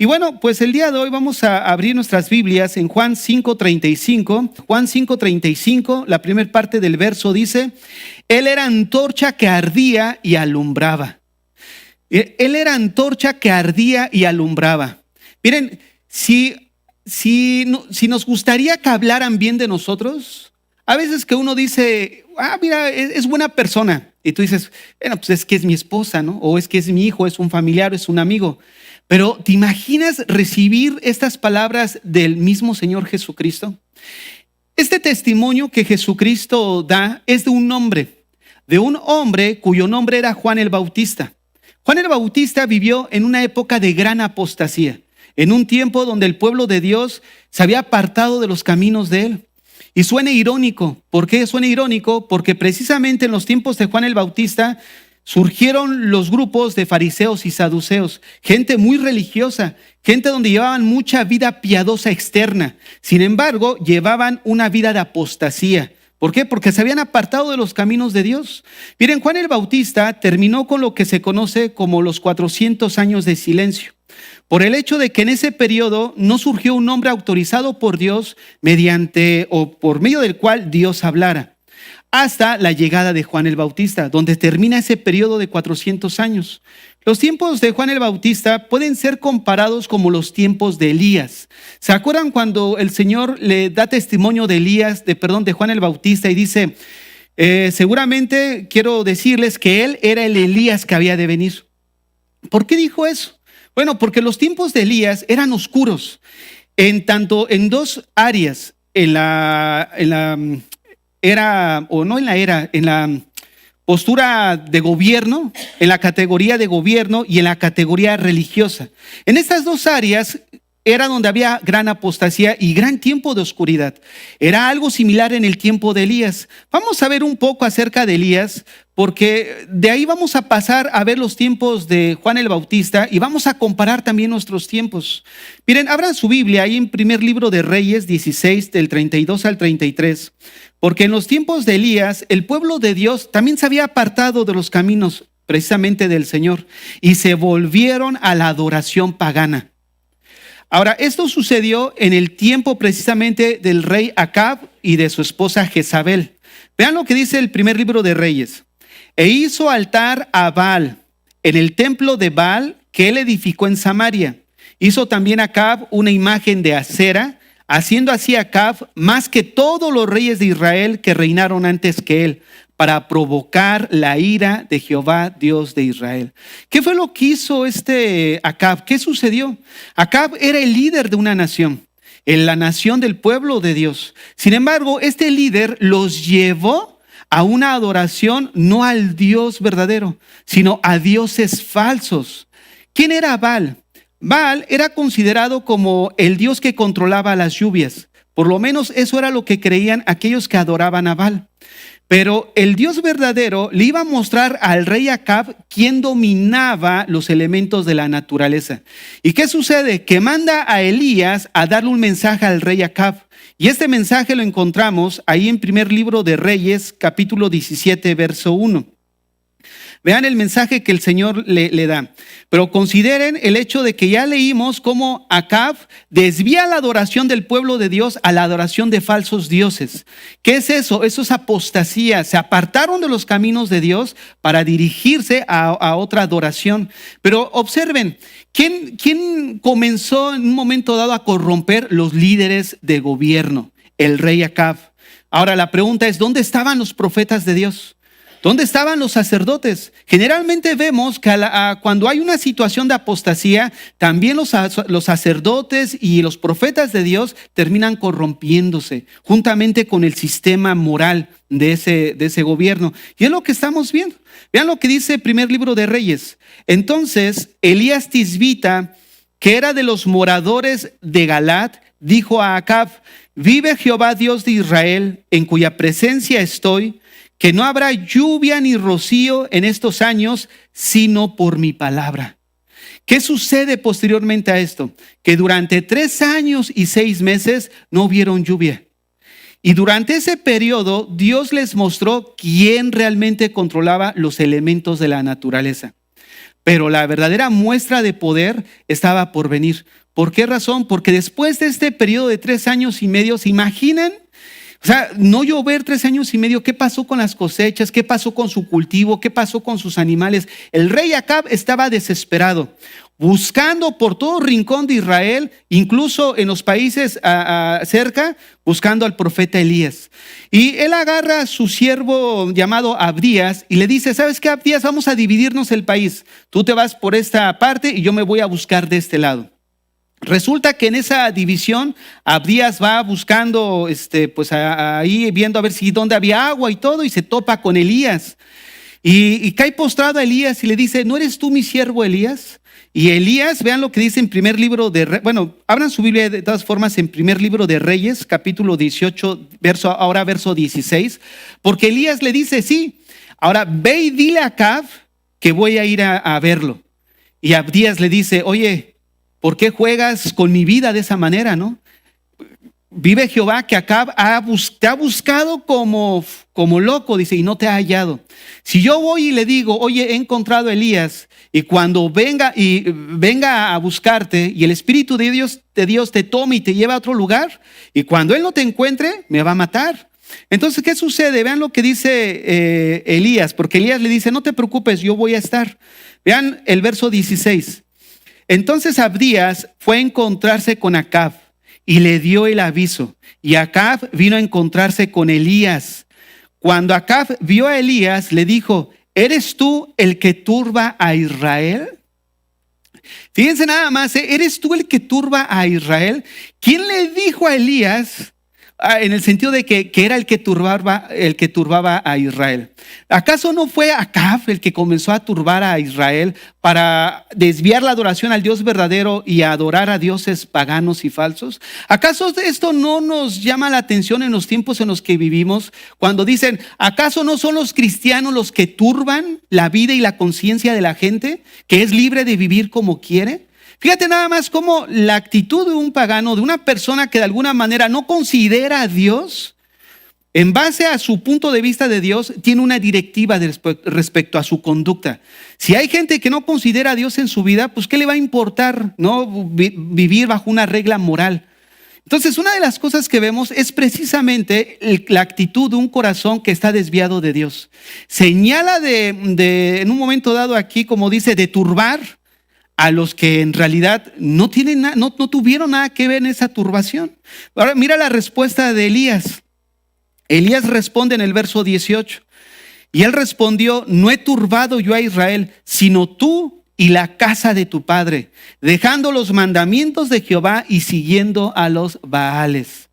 Y bueno, pues el día de hoy vamos a abrir nuestras Biblias en Juan 5:35. Juan 5:35, la primera parte del verso dice: Él era antorcha que ardía y alumbraba. Él era antorcha que ardía y alumbraba. Miren, si nos gustaría que hablaran bien de nosotros, a veces que uno dice, mira, es buena persona. Y tú dices, bueno, pues es que es mi esposa, ¿no? O es que es mi hijo, es un familiar, es un amigo. Pero ¿te imaginas recibir estas palabras del mismo Señor Jesucristo? Este testimonio que Jesucristo da es de un hombre cuyo nombre era Juan el Bautista. Juan el Bautista vivió en una época de gran apostasía, en un tiempo donde el pueblo de Dios se había apartado de los caminos de él. Y suena irónico. ¿Por qué suena irónico? Porque precisamente en los tiempos de Juan el Bautista surgieron los grupos de fariseos y saduceos, gente muy religiosa, gente donde llevaban mucha vida piadosa externa. Sin embargo, llevaban una vida de apostasía. ¿Por qué? Porque se habían apartado de los caminos de Dios. Miren, Juan el Bautista terminó con lo que se conoce como los 400 años de silencio, por el hecho de que en ese periodo no surgió un hombre autorizado por Dios mediante o por medio del cual Dios hablara, hasta la llegada de Juan el Bautista, donde termina ese periodo de 400 años. Los tiempos de Juan el Bautista pueden ser comparados como los tiempos de Elías. ¿Se acuerdan cuando el Señor le da testimonio de Juan el Bautista y dice, seguramente quiero decirles que él era el Elías que había de venir? ¿Por qué dijo eso? Bueno, porque los tiempos de Elías eran oscuros, en dos áreas, en la postura de gobierno, en la categoría de gobierno y en la categoría religiosa. En estas dos áreas era donde había gran apostasía y gran tiempo de oscuridad. Era algo similar en el tiempo de Elías. Vamos a ver un poco acerca de Elías, porque de ahí vamos a pasar a ver los tiempos de Juan el Bautista y vamos a comparar también nuestros tiempos. Miren, abran su Biblia ahí en primer libro de Reyes 16, del 32 al 33. Porque en los tiempos de Elías, el pueblo de Dios también se había apartado de los caminos precisamente del Señor y se volvieron a la adoración pagana. Ahora, esto sucedió en el tiempo precisamente del rey Acab y de su esposa Jezabel. Vean lo que dice el primer libro de Reyes. E hizo altar a Baal en el templo de Baal que él edificó en Samaria. Hizo también Acab una imagen de acera, haciendo así Acab más que todos los reyes de Israel que reinaron antes que él, para provocar la ira de Jehová, Dios de Israel. ¿Qué fue lo que hizo Acab? ¿Qué sucedió? Acab era el líder de una nación, en la nación del pueblo de Dios. Sin embargo, este líder los llevó a una adoración no al Dios verdadero, sino a dioses falsos. ¿Quién era Baal? Baal era considerado como el Dios que controlaba las lluvias. Por lo menos eso era lo que creían aquellos que adoraban a Baal. Pero el Dios verdadero le iba a mostrar al rey Acab quién dominaba los elementos de la naturaleza. ¿Y qué sucede? Que manda a Elías a darle un mensaje al rey Acab. Y este mensaje lo encontramos ahí en primer libro de Reyes, capítulo 17, verso 1. Vean el mensaje que el Señor le da. Pero consideren el hecho de que ya leímos cómo Acab desvía la adoración del pueblo de Dios a la adoración de falsos dioses. ¿Qué es eso? Eso es apostasía. Se apartaron de los caminos de Dios para dirigirse a otra adoración. Pero observen, ¿quién comenzó en un momento dado a corromper los líderes de gobierno? El rey Acab. Ahora la pregunta es, ¿dónde estaban los profetas de Dios? ¿Dónde estaban los sacerdotes? Generalmente vemos que cuando hay una situación de apostasía, también los sacerdotes y los profetas de Dios terminan corrompiéndose juntamente con el sistema moral de ese gobierno. Y es lo que estamos viendo. Vean lo que dice el primer libro de Reyes. Entonces, Elías Tisbita, que era de los moradores de Galat, dijo a Acab: vive Jehová Dios de Israel, en cuya presencia estoy, que no habrá lluvia ni rocío en estos años, sino por mi palabra. ¿Qué sucede posteriormente a esto? Que durante 3 años y 6 meses no hubieron lluvia. Y durante ese periodo Dios les mostró quién realmente controlaba los elementos de la naturaleza. pero la verdadera muestra de poder estaba por venir. ¿Por qué razón? Porque después de este periodo de 3 años y medio, ¿se imaginan? O sea, no llover 3 años y medio, ¿qué pasó con las cosechas? ¿Qué pasó con su cultivo? ¿Qué pasó con sus animales? El rey Acab estaba desesperado, buscando por todo rincón de Israel, incluso en los países cerca, buscando al profeta Elías. Y él agarra a su siervo llamado Abdías y le dice, ¿sabes qué, Abdías? Vamos a dividirnos el país. Tú te vas por esta parte y yo me voy a buscar de este lado. Resulta que en esa división Abdías va buscando, pues ahí viendo a ver si dónde había agua y todo, y se topa con Elías. Y cae postrado a Elías y le dice, ¿no eres tú mi siervo Elías? Y Elías, vean lo que dice en primer libro de Reyes, bueno, abran su Biblia de todas formas en primer libro de Reyes, capítulo 18, verso 16, porque Elías le dice, sí, ahora ve y dile a Acab que voy a ir a verlo. Y Abdías le dice, oye, ¿por qué juegas con mi vida de esa manera, no? Vive Jehová que Acab te ha buscado como loco, dice, y no te ha hallado. Si yo voy y le digo, oye, he encontrado a Elías, y cuando venga a buscarte, y el Espíritu de Dios te tome y te lleva a otro lugar, y cuando él no te encuentre, me va a matar. Entonces, ¿qué sucede? Vean lo que dice Elías, porque Elías le dice, no te preocupes, yo voy a estar. Vean el verso 16. Entonces Abdías fue a encontrarse con Acab y le dio el aviso. Y Acab vino a encontrarse con Elías. Cuando Acab vio a Elías, le dijo, ¿eres tú el que turba a Israel? Fíjense nada más, ¿eres tú el que turba a Israel? ¿Quién le dijo a Elías? En el sentido de que era el que turbaba a Israel. ¿Acaso no fue Acab el que comenzó a turbar a Israel para desviar la adoración al Dios verdadero y a adorar a dioses paganos y falsos? ¿Acaso esto no nos llama la atención en los tiempos en los que vivimos? Cuando dicen, ¿acaso no son los cristianos los que turban la vida y la conciencia de la gente, que es libre de vivir como quiere? Fíjate nada más cómo la actitud de un pagano, de una persona que de alguna manera no considera a Dios, en base a su punto de vista de Dios, tiene una directiva respecto a su conducta. Si hay gente que no considera a Dios en su vida, pues ¿qué le va a importar, no vivir bajo una regla moral? Entonces, una de las cosas que vemos es precisamente la actitud de un corazón que está desviado de Dios. Señala en un momento dado aquí, como dice, de turbar a los que en realidad no tuvieron nada que ver en esa turbación. Ahora mira la respuesta de Elías. Elías responde en el verso 18. Y él respondió, no he turbado yo a Israel, sino tú y la casa de tu padre, dejando los mandamientos de Jehová y siguiendo a los Baales.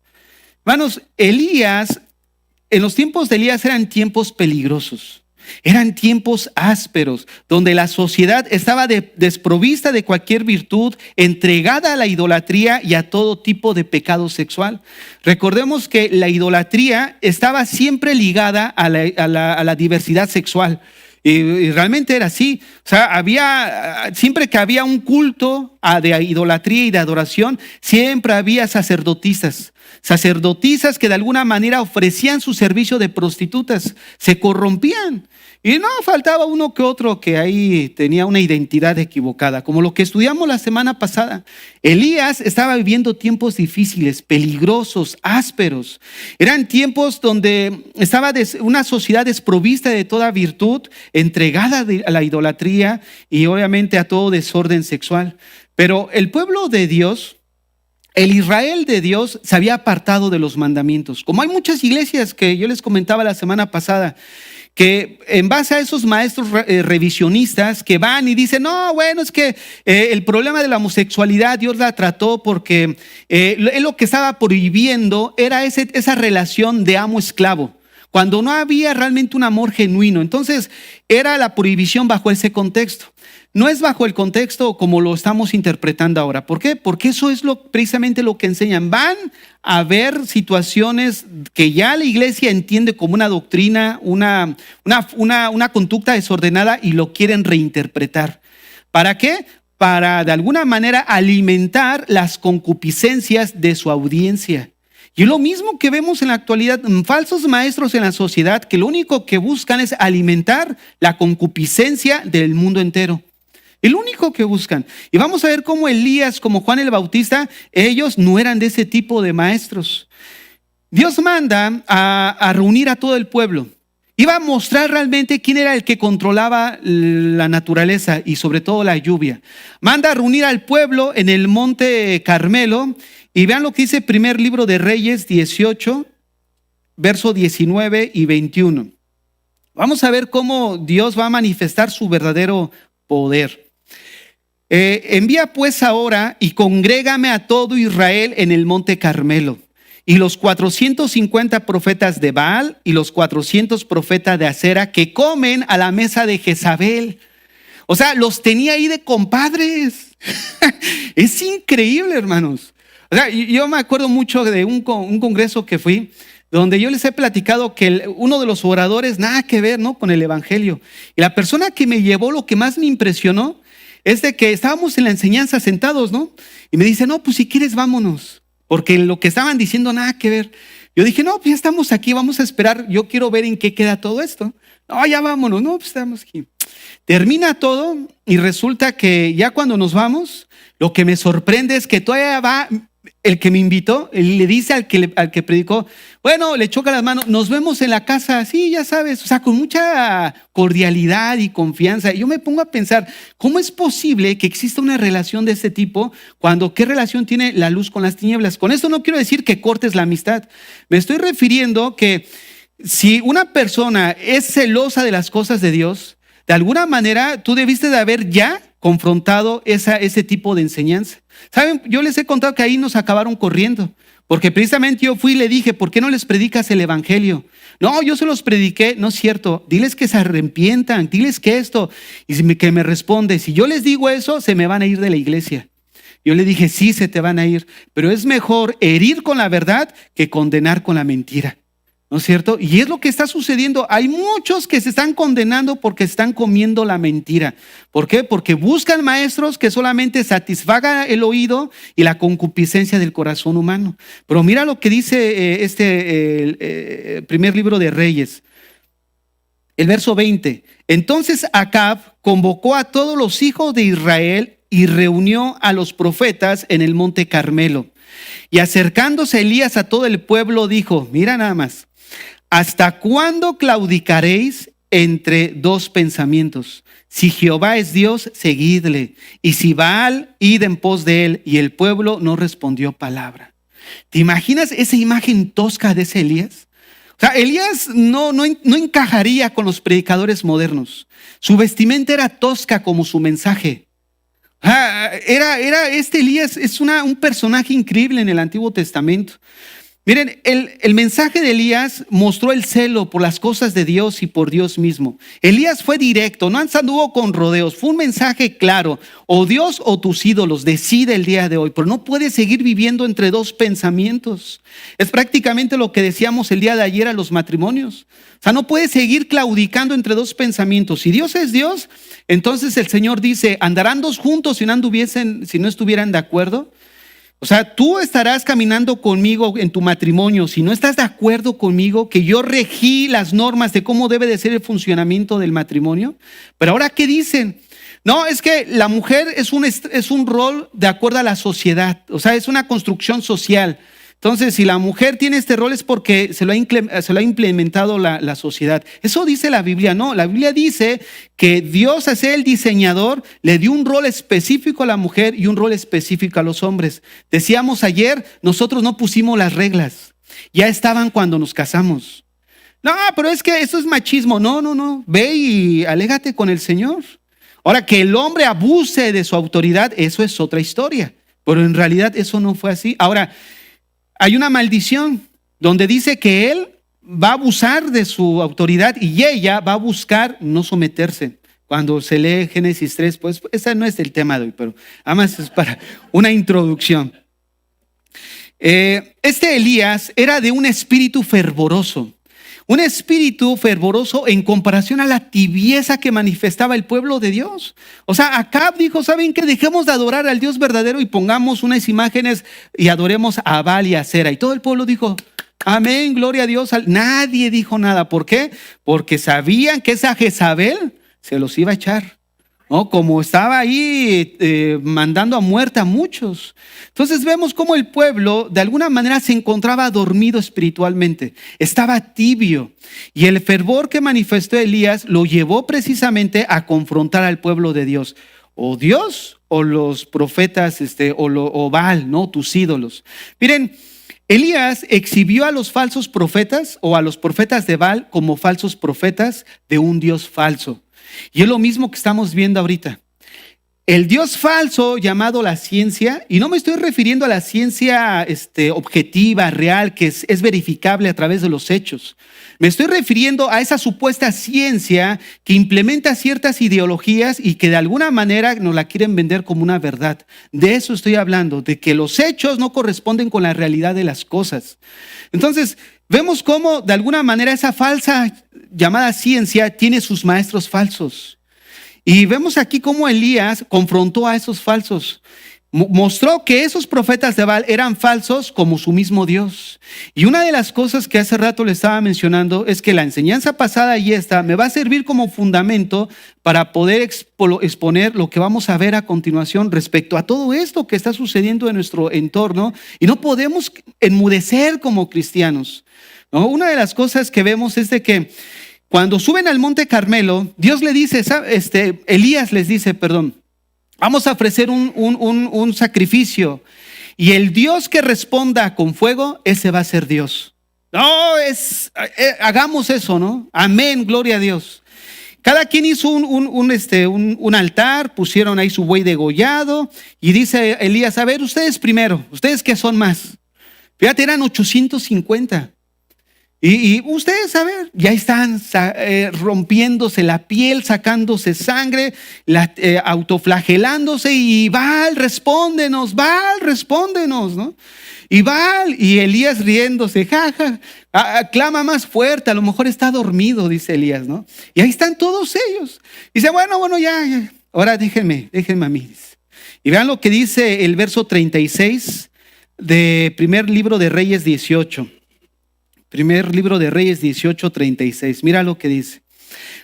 Hermanos, en los tiempos de Elías eran tiempos peligrosos. Eran tiempos ásperos, donde la sociedad estaba desprovista de cualquier virtud, entregada a la idolatría y a todo tipo de pecado sexual. Recordemos que la idolatría estaba siempre ligada a la diversidad sexual. Y realmente era así. O sea, siempre que había un culto de idolatría y de adoración, siempre había sacerdotisas que de alguna manera ofrecían su servicio de prostitutas, se corrompían. Y no faltaba uno que otro que ahí tenía una identidad equivocada, como lo que estudiamos la semana pasada. Elías estaba viviendo tiempos difíciles, peligrosos, ásperos. Eran tiempos donde estaba una sociedad desprovista de toda virtud, entregada a la idolatría y obviamente a todo desorden sexual. Pero el pueblo de Dios, el Israel de Dios, se había apartado de los mandamientos. Como hay muchas iglesias que yo les comentaba la semana pasada, que en base a esos maestros revisionistas que van y dicen, no, bueno, es que el problema de la homosexualidad Dios la trató porque lo que estaba prohibiendo era esa relación de amo-esclavo, cuando no había realmente un amor genuino. Entonces era la prohibición bajo ese contexto. No es bajo el contexto como lo estamos interpretando ahora. ¿Por qué? Porque eso es precisamente lo que enseñan. Van a ver situaciones que ya la iglesia entiende como una doctrina, una conducta desordenada, y lo quieren reinterpretar. ¿Para qué? Para de alguna manera alimentar las concupiscencias de su audiencia. Y es lo mismo que vemos en la actualidad, falsos maestros en la sociedad que lo único que buscan es alimentar la concupiscencia del mundo entero. El único que buscan. Y vamos a ver cómo Elías, como Juan el Bautista, ellos no eran de ese tipo de maestros. Dios manda a reunir a todo el pueblo. Iba a mostrar realmente quién era el que controlaba la naturaleza y sobre todo la lluvia. Manda a reunir al pueblo en el monte Carmelo y vean lo que dice el primer libro de Reyes 18, verso 19 y 21. Vamos a ver cómo Dios va a manifestar su verdadero poder. Envía pues ahora y congrégame a todo Israel en el monte Carmelo. Y los 450 profetas de Baal y los 400 profetas de Acera que comen a la mesa de Jezabel. O sea, los tenía ahí de compadres. Es increíble, hermanos. O sea, yo me acuerdo mucho de un congreso que fui, donde yo les he platicado que uno de los oradores, nada que ver, ¿no?, con el evangelio. Y la persona que me llevó, lo que más me impresionó, es de que estábamos en la enseñanza sentados, ¿no? Y me dice, no, pues si quieres vámonos. Porque lo que estaban diciendo nada que ver. Yo dije, no, pues ya estamos aquí, vamos a esperar. Yo quiero ver en qué queda todo esto. No, ya vámonos, no, pues estamos aquí. Termina todo y resulta que ya cuando nos vamos, lo que me sorprende es que todavía va el que me invitó, le dice al que predicó, bueno, le choca las manos, nos vemos en la casa, sí, ya sabes, o sea, con mucha cordialidad y confianza. Y yo me pongo a pensar, ¿cómo es posible que exista una relación de este tipo cuando qué relación tiene la luz con las tinieblas? Con esto no quiero decir que cortes la amistad, me estoy refiriendo que si una persona es celosa de las cosas de Dios, de alguna manera tú debiste de haber ya confrontado ese tipo de enseñanza. ¿Saben? Yo les he contado que ahí nos acabaron corriendo, porque precisamente yo fui y le dije, ¿por qué no les predicas el evangelio? No, yo se los prediqué, no es cierto, diles que se arrepientan, diles que esto, y que me responde, si yo les digo eso, se me van a ir de la iglesia. Yo le dije, sí, se te van a ir, pero es mejor herir con la verdad que condenar con la mentira. ¿No es cierto? Y es lo que está sucediendo. Hay muchos que se están condenando porque están comiendo la mentira. ¿Por qué? Porque buscan maestros que solamente satisfagan el oído y la concupiscencia del corazón humano. Pero mira lo que dice primer libro de Reyes. El verso 20. Entonces Acab convocó a todos los hijos de Israel y reunió a los profetas en el monte Carmelo. Y acercándose Elías a todo el pueblo dijo, mira nada más, ¿hasta cuándo claudicaréis entre dos pensamientos? Si Jehová es Dios, seguidle, y si Baal, id en pos de él. Y el pueblo no respondió palabra. ¿Te imaginas esa imagen tosca de ese Elías? O sea, Elías no encajaría con los predicadores modernos. Su vestimenta era tosca como su mensaje. Este Elías es un personaje increíble en el Antiguo Testamento. Miren, el mensaje de Elías mostró el celo por las cosas de Dios y por Dios mismo. Elías fue directo, no anduvo con rodeos, fue un mensaje claro. O Dios o tus ídolos, decide el día de hoy, pero no puedes seguir viviendo entre dos pensamientos. Es prácticamente lo que decíamos el día de ayer a los matrimonios. O sea, no puedes seguir claudicando entre dos pensamientos. Si Dios es Dios, entonces el Señor dice, ¿andarán dos juntos si no estuvieran de acuerdo? O sea, tú estarás caminando conmigo en tu matrimonio si no estás de acuerdo conmigo, que yo regí las normas de cómo debe de ser el funcionamiento del matrimonio. Pero ahora, ¿qué dicen? No, es que la mujer es un rol de acuerdo a la sociedad, o sea, es una construcción social. Entonces, si la mujer tiene este rol es porque se lo ha implementado la sociedad. Eso dice la Biblia, no. La Biblia dice que Dios, al ser el diseñador, le dio un rol específico a la mujer y un rol específico a los hombres. Decíamos ayer, nosotros no pusimos las reglas. Ya estaban cuando nos casamos. No, pero es que eso es machismo. No. Ve y alégate con el Señor. Ahora, que el hombre abuse de su autoridad, eso es otra historia. Pero en realidad eso no fue así. Ahora, hay una maldición donde dice que él va a abusar de su autoridad y ella va a buscar no someterse. Cuando se lee Génesis 3, pues ese no es el tema de hoy, pero además es para una introducción. Este Elías era de un espíritu fervoroso. Un espíritu fervoroso en comparación a la tibieza que manifestaba el pueblo de Dios. O sea, Acab dijo, ¿saben qué? Dejemos de adorar al Dios verdadero y pongamos unas imágenes y adoremos a Baal y a Acera. Y todo el pueblo dijo, amén, gloria a Dios. Nadie dijo nada. ¿Por qué? Porque sabían que esa Jezabel se los iba a echar. ¿no? Como estaba ahí mandando a muerte a muchos. Entonces vemos cómo el pueblo de alguna manera se encontraba dormido espiritualmente, estaba tibio. Y el fervor que manifestó Elías lo llevó precisamente a confrontar al pueblo de Dios. O Dios o los profetas o Baal, ¿no? Tus ídolos. Miren, Elías exhibió a los falsos profetas o a los profetas de Baal como falsos profetas de un Dios falso. Y es lo mismo que estamos viendo ahorita. El Dios falso llamado la ciencia, y no me estoy refiriendo a la ciencia objetiva, real, que es verificable a través de los hechos. Me estoy refiriendo a esa supuesta ciencia que implementa ciertas ideologías y que de alguna manera nos la quieren vender como una verdad. De eso estoy hablando, de que los hechos no corresponden con la realidad de las cosas. Entonces, vemos cómo de alguna manera esa falsa llamada ciencia tiene sus maestros falsos. Y vemos aquí cómo Elías confrontó a esos falsos. Mostró que esos profetas de Baal eran falsos como su mismo Dios. Y una de las cosas que hace rato le estaba mencionando es que la enseñanza pasada y esta me va a servir como fundamento para poder exponer lo que vamos a ver a continuación respecto a todo esto que está sucediendo en nuestro entorno. Y no podemos enmudecer como cristianos, ¿no? Una de las cosas que vemos es de que cuando suben al monte Carmelo, Dios le dice, Elías les dice, vamos a ofrecer un sacrificio y el Dios que responda con fuego, ese va a ser Dios. No, hagamos eso, ¿no? Amén, gloria a Dios. Cada quien hizo un altar, pusieron ahí su buey degollado y dice Elías, a ver, ustedes primero, ustedes que son más. Fíjate, eran 850. Y ustedes, a ver, ya están rompiéndose la piel, sacándose sangre, autoflagelándose y Baal, respóndenos, ¿no? Y Baal, y Elías riéndose, clama más fuerte, a lo mejor está dormido, dice Elías, ¿no? Y ahí están todos ellos. Dice, bueno, ya, ahora déjenme a mí. Y vean lo que dice el verso 36 de primer libro de Reyes 18. Primer libro de Reyes 18:36. Mira lo que dice.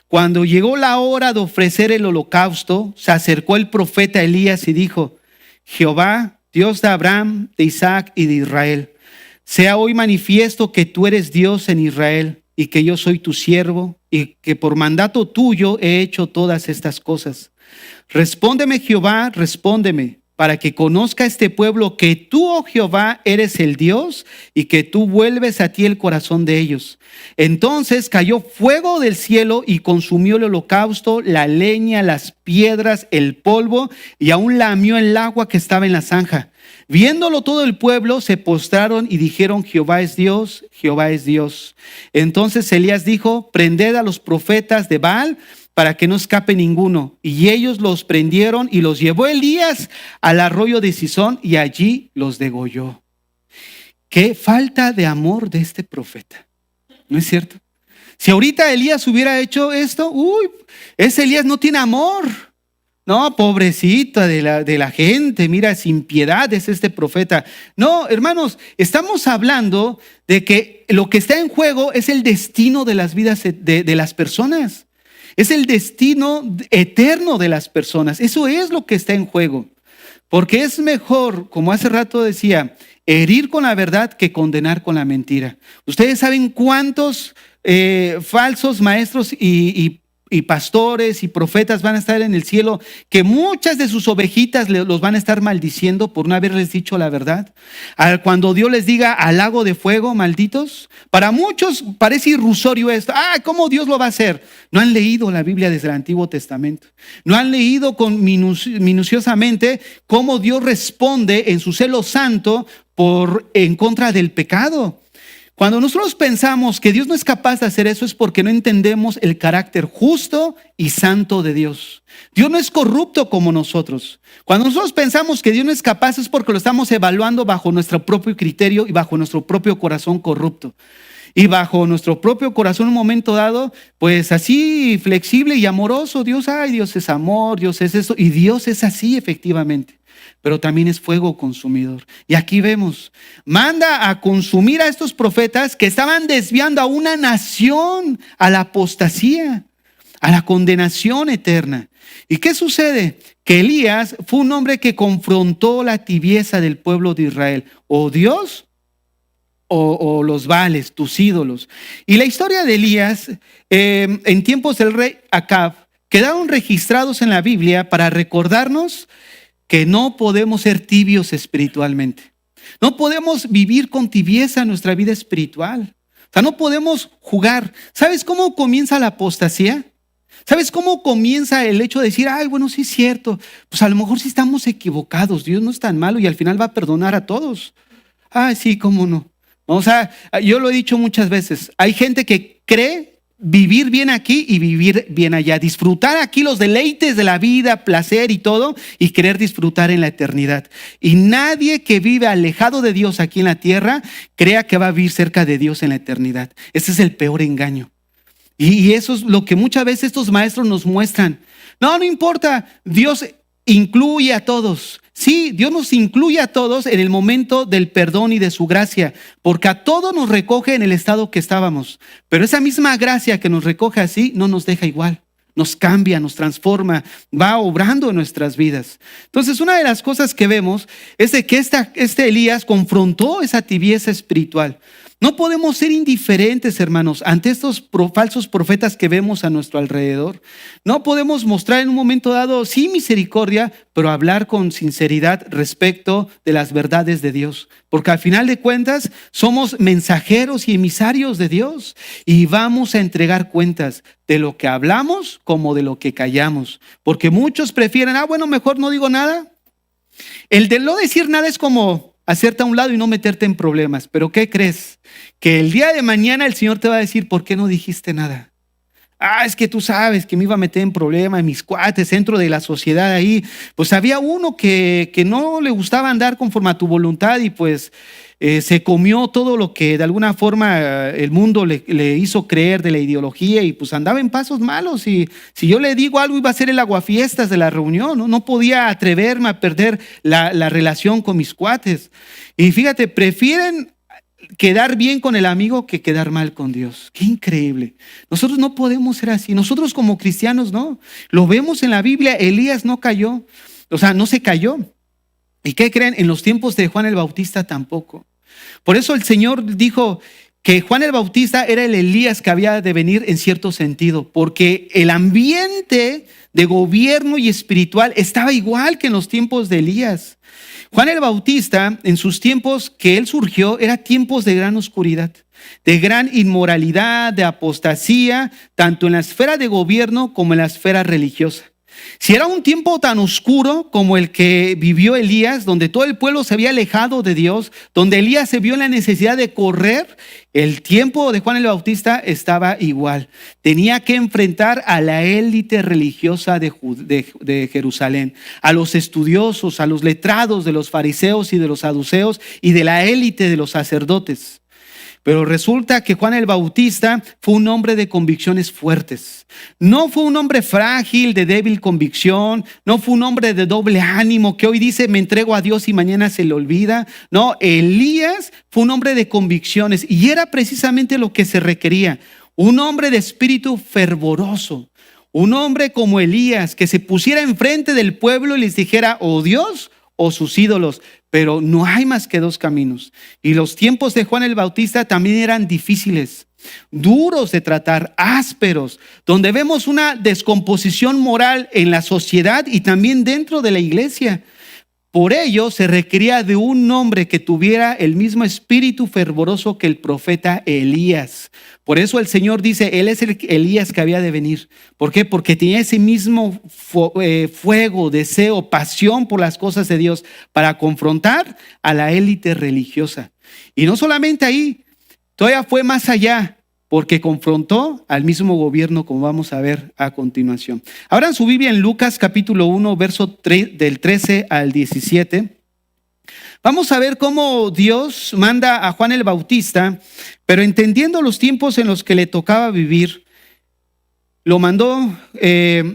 Cuando llegó la hora de ofrecer el holocausto, se acercó el profeta Elías y dijo, Jehová, Dios de Abraham, de Isaac y de Israel, sea hoy manifiesto que tú eres Dios en Israel y que yo soy tu siervo y que por mandato tuyo he hecho todas estas cosas. Respóndeme, Jehová, respóndeme, para que conozca este pueblo que tú, oh Jehová, eres el Dios y que tú vuelves a ti el corazón de ellos. Entonces cayó fuego del cielo y consumió el holocausto, la leña, las piedras, el polvo y aún lamió el agua que estaba en la zanja. Viéndolo todo el pueblo, se postraron y dijeron, Jehová es Dios, Jehová es Dios. Entonces Elías dijo, prended a los profetas de Baal, para que no escape ninguno. Y ellos los prendieron y los llevó Elías al arroyo de Cisón y allí los degolló. Qué falta de amor de este profeta, ¿no es cierto? Si ahorita Elías hubiera hecho esto, ese Elías no tiene amor. No, pobrecita de la gente, mira, sin piedad es este profeta. No, hermanos, estamos hablando de que lo que está en juego es el destino de las vidas de las personas. Es el destino eterno de las personas. Eso es lo que está en juego. Porque es mejor, como hace rato decía, herir con la verdad que condenar con la mentira. Ustedes saben cuántos falsos maestros y pastores y profetas van a estar en el cielo, que muchas de sus ovejitas los van a estar maldiciendo por no haberles dicho la verdad. Cuando Dios les diga al lago de fuego, malditos, para muchos parece irrisorio esto. ¿Cómo Dios lo va a hacer? No han leído la Biblia desde el Antiguo Testamento. No han leído minuciosamente cómo Dios responde en su celo santo en contra del pecado. Cuando nosotros pensamos que Dios no es capaz de hacer eso es porque no entendemos el carácter justo y santo de Dios. Dios no es corrupto como nosotros. Cuando nosotros pensamos que Dios no es capaz es porque lo estamos evaluando bajo nuestro propio criterio y bajo nuestro propio corazón corrupto. Y bajo nuestro propio corazón en un momento dado, pues así flexible y amoroso, Dios es amor, Dios es esto, y Dios es así efectivamente. Pero también es fuego consumidor. Y aquí vemos, manda a consumir a estos profetas que estaban desviando a una nación a la apostasía, a la condenación eterna. ¿Y qué sucede? Que Elías fue un hombre que confrontó la tibieza del pueblo de Israel. O Dios o los Baales, tus ídolos. Y la historia de Elías, en tiempos del rey Acab, quedaron registrados en la Biblia para recordarnos que no podemos ser tibios espiritualmente. No podemos vivir con tibieza nuestra vida espiritual. O sea, no podemos jugar. ¿Sabes cómo comienza la apostasía? ¿Sabes cómo comienza el hecho de decir, ay, bueno, sí es cierto, pues a lo mejor sí estamos equivocados, Dios no es tan malo y al final va a perdonar a todos? Ay, sí, cómo no. O sea, yo lo he dicho muchas veces, hay gente que cree vivir bien aquí y vivir bien allá, disfrutar aquí los deleites de la vida, placer y todo, y querer disfrutar en la eternidad. Y nadie que vive alejado de Dios aquí en la tierra crea que va a vivir cerca de Dios en la eternidad. Ese es el peor engaño. Y eso es lo que muchas veces estos maestros nos muestran. No, no importa, Dios incluye a todos. Sí, Dios nos incluye a todos en el momento del perdón y de su gracia, porque a todos nos recoge en el estado que estábamos. Pero esa misma gracia que nos recoge así no nos deja igual. Nos cambia, nos transforma, va obrando en nuestras vidas. Entonces, una de las cosas que vemos es de que este Elías confrontó esa tibieza espiritual. No podemos ser indiferentes, hermanos, ante estos falsos profetas que vemos a nuestro alrededor. No podemos mostrar en un momento dado, sí, misericordia, pero hablar con sinceridad respecto de las verdades de Dios. Porque al final de cuentas somos mensajeros y emisarios de Dios y vamos a entregar cuentas de lo que hablamos como de lo que callamos. Porque muchos prefieren, bueno, mejor no digo nada. El de no decir nada es como hacerte a un lado y no meterte en problemas. Pero ¿qué crees? Que el día de mañana el Señor te va a decir, ¿por qué no dijiste nada? Es que tú sabes que me iba a meter en problemas, mis cuates, dentro de la sociedad ahí. Pues había uno que no le gustaba andar conforme a tu voluntad y pues se comió todo lo que de alguna forma el mundo le hizo creer de la ideología y pues andaba en pasos malos. Y si yo le digo algo iba a ser el aguafiestas de la reunión, no podía atreverme a perder la relación con mis cuates. Y fíjate, prefieren quedar bien con el amigo que quedar mal con Dios. Qué increíble. Nosotros no podemos ser así. Nosotros como cristianos no. Lo vemos en la Biblia. Elías no cayó. O sea, no se cayó. ¿Y qué creen? En los tiempos de Juan el Bautista tampoco. Por eso el Señor dijo que Juan el Bautista era el Elías que había de venir en cierto sentido, porque el ambiente de gobierno y espiritual estaba igual que en los tiempos de Elías. Juan el Bautista, en sus tiempos que él surgió, eran tiempos de gran oscuridad, de gran inmoralidad, de apostasía, tanto en la esfera de gobierno como en la esfera religiosa. Si era un tiempo tan oscuro como el que vivió Elías, donde todo el pueblo se había alejado de Dios, donde Elías se vio en la necesidad de correr, el tiempo de Juan el Bautista estaba igual. Tenía que enfrentar a la élite religiosa de Jerusalén, a los estudiosos, a los letrados de los fariseos y de los saduceos y de la élite de los sacerdotes. Pero resulta que Juan el Bautista fue un hombre de convicciones fuertes. No fue un hombre frágil, de débil convicción. No fue un hombre de doble ánimo que hoy dice me entrego a Dios y mañana se le olvida. No, Elías fue un hombre de convicciones y era precisamente lo que se requería. Un hombre de espíritu fervoroso. Un hombre como Elías que se pusiera enfrente del pueblo y les dijera o Dios o sus ídolos. Pero no hay más que dos caminos. Y los tiempos de Juan el Bautista también eran difíciles, duros de tratar, ásperos, donde vemos una descomposición moral en la sociedad y también dentro de la iglesia. Por ello se requería de un hombre que tuviera el mismo espíritu fervoroso que el profeta Elías. Por eso el Señor dice, Él es el Elías que había de venir. ¿Por qué? Porque tenía ese mismo fuego, deseo, pasión por las cosas de Dios para confrontar a la élite religiosa. Y no solamente ahí, todavía fue más allá, porque confrontó al mismo gobierno, como vamos a ver a continuación. Abran su Biblia en Lucas capítulo 1, verso del 13 al 17. Vamos a ver cómo Dios manda a Juan el Bautista, pero entendiendo los tiempos en los que le tocaba vivir, lo mandó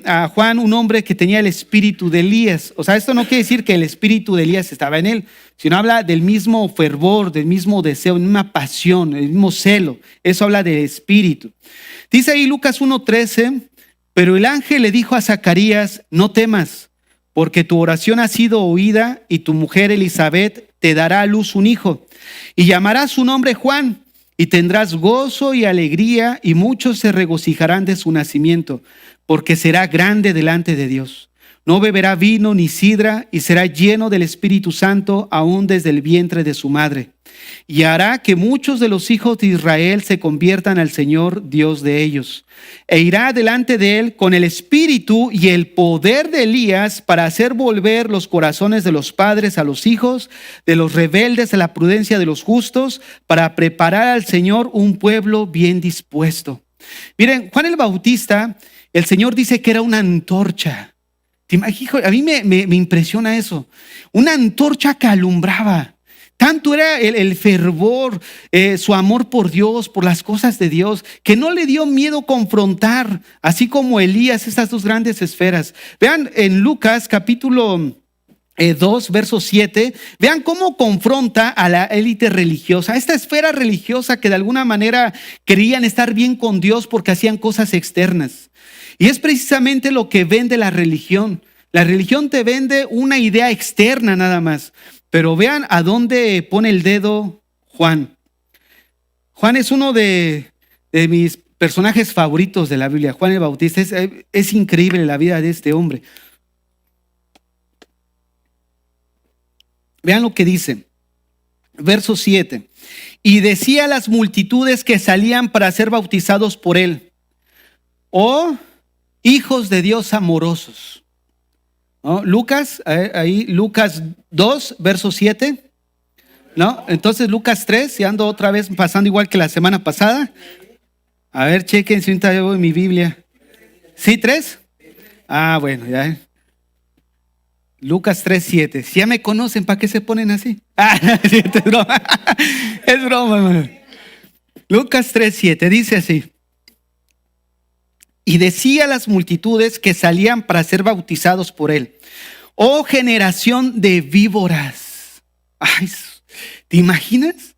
a Juan un hombre que tenía el espíritu de Elías. O sea, esto no quiere decir que el espíritu de Elías estaba en él, sino habla del mismo fervor, del mismo deseo, de la misma pasión, el mismo celo. Eso habla del espíritu. Dice ahí Lucas 1:13, Pero el ángel le dijo a Zacarías: no temas, porque tu oración ha sido oída y tu mujer Elizabeth te dará a luz un hijo y llamarás su nombre Juan, y tendrás gozo y alegría, y muchos se regocijarán de su nacimiento, porque será grande delante de Dios. No beberá vino ni sidra, y será lleno del Espíritu Santo aún desde el vientre de su madre. Y hará que muchos de los hijos de Israel se conviertan al Señor, Dios de ellos. E irá delante de él con el espíritu y el poder de Elías, para hacer volver los corazones de los padres a los hijos, de los rebeldes a la prudencia de los justos, para preparar al Señor un pueblo bien dispuesto. Miren, Juan el Bautista, el Señor dice que era una antorcha. A mí me impresiona eso. Una antorcha que alumbraba. Tanto era el fervor, su amor por Dios, por las cosas de Dios, que no le dio miedo confrontar, así como Elías, estas dos grandes esferas. Vean en Lucas capítulo 2, verso 7, vean cómo confronta a la élite religiosa, esta esfera religiosa que de alguna manera creían estar bien con Dios porque hacían cosas externas. Y es precisamente lo que vende la religión. La religión te vende una idea externa nada más. Pero vean a dónde pone el dedo Juan. Juan es uno de mis personajes favoritos de la Biblia. Juan el Bautista. Es increíble la vida de este hombre. Vean lo que dice. Verso 7. Y decía a las multitudes que salían para ser bautizados por él: oh, hijos de Dios amorosos. ¿No? Lucas, ahí Lucas 2, verso 7. ¿No? Entonces Lucas 3, y ando otra vez pasando igual que la semana pasada. A ver, chequen si ahorita llevo en mi Biblia. ¿Sí, 3? Ah, bueno, ya. Lucas 3, 7. Si ya me conocen, ¿para qué se ponen así? Ah, es broma. Es broma, hermano. Lucas 3, 7 dice así: y decía a las multitudes que salían para ser bautizados por él: oh, generación de víboras. Ay, ¿te imaginas?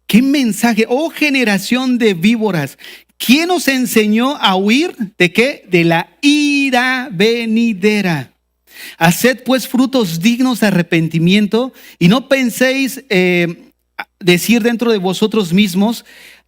¿Qué mensaje? Oh, generación de víboras. ¿Quién os enseñó a huir de qué? De la ira venidera. Haced pues frutos dignos de arrepentimiento, y no penséis decir dentro de vosotros mismos: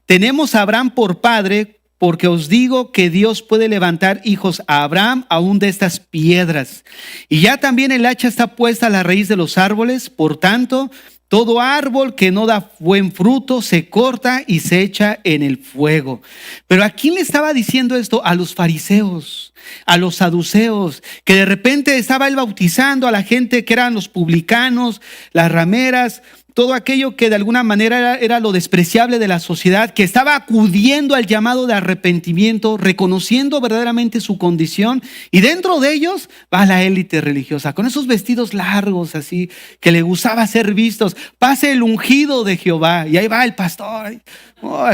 tenemos a Abraham por padre. Porque os digo que Dios puede levantar hijos a Abraham aún de estas piedras. Y ya también el hacha está puesta a la raíz de los árboles. Por tanto, todo árbol que no da buen fruto se corta y se echa en el fuego. Pero ¿a quién le estaba diciendo esto? A los fariseos, a los saduceos, que de repente estaba él bautizando a la gente que eran los publicanos, las rameras, todo aquello que de alguna manera era lo despreciable de la sociedad, que estaba acudiendo al llamado de arrepentimiento, reconociendo verdaderamente su condición. Y dentro de ellos va la élite religiosa, con esos vestidos largos así, que le gustaba ser vistos. Pase el ungido de Jehová, y ahí va el pastor,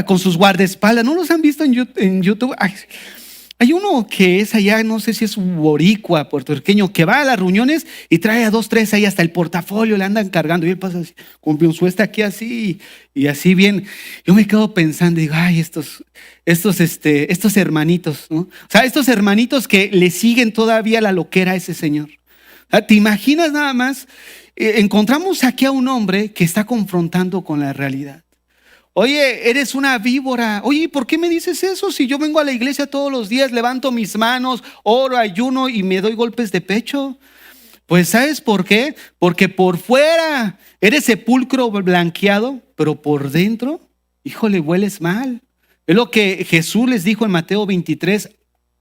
con sus guardaespaldas. ¿No los han visto en YouTube? Ay, hay uno que es allá, no sé si es un boricua puertorriqueño, que va a las reuniones y trae a 2, 3 ahí, hasta el portafolio le andan cargando, y él pasa así, con su aquí así, y así bien. Yo me quedo pensando, digo, ay, estos hermanitos, ¿no? O sea, estos hermanitos que le siguen todavía la loquera a ese señor. ¿Te imaginas nada más? Encontramos aquí a un hombre que está confrontando con la realidad. Oye, eres una víbora. Oye, ¿por qué me dices eso? Si yo vengo a la iglesia todos los días, levanto mis manos, oro, ayuno y me doy golpes de pecho. Pues ¿sabes por qué? Porque por fuera eres sepulcro blanqueado, pero por dentro, híjole, hueles mal. Es lo que Jesús les dijo en Mateo 23,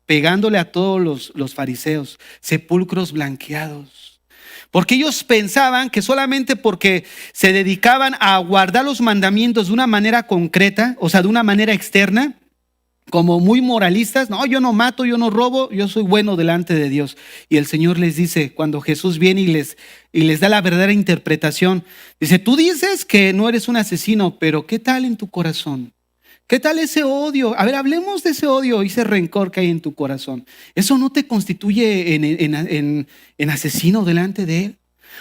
pegándole a todos los fariseos: sepulcros blanqueados. Porque ellos pensaban que solamente porque se dedicaban a guardar los mandamientos de una manera concreta, o sea, de una manera externa, como muy moralistas: no, yo no mato, yo no robo, yo soy bueno delante de Dios. Y el Señor les dice, cuando Jesús viene y les da la verdadera interpretación, dice: tú dices que no eres un asesino, pero ¿qué tal en tu corazón? ¿Qué tal ese odio? A ver, hablemos de ese odio y ese rencor que hay en tu corazón. ¿Eso no te constituye en asesino delante de él?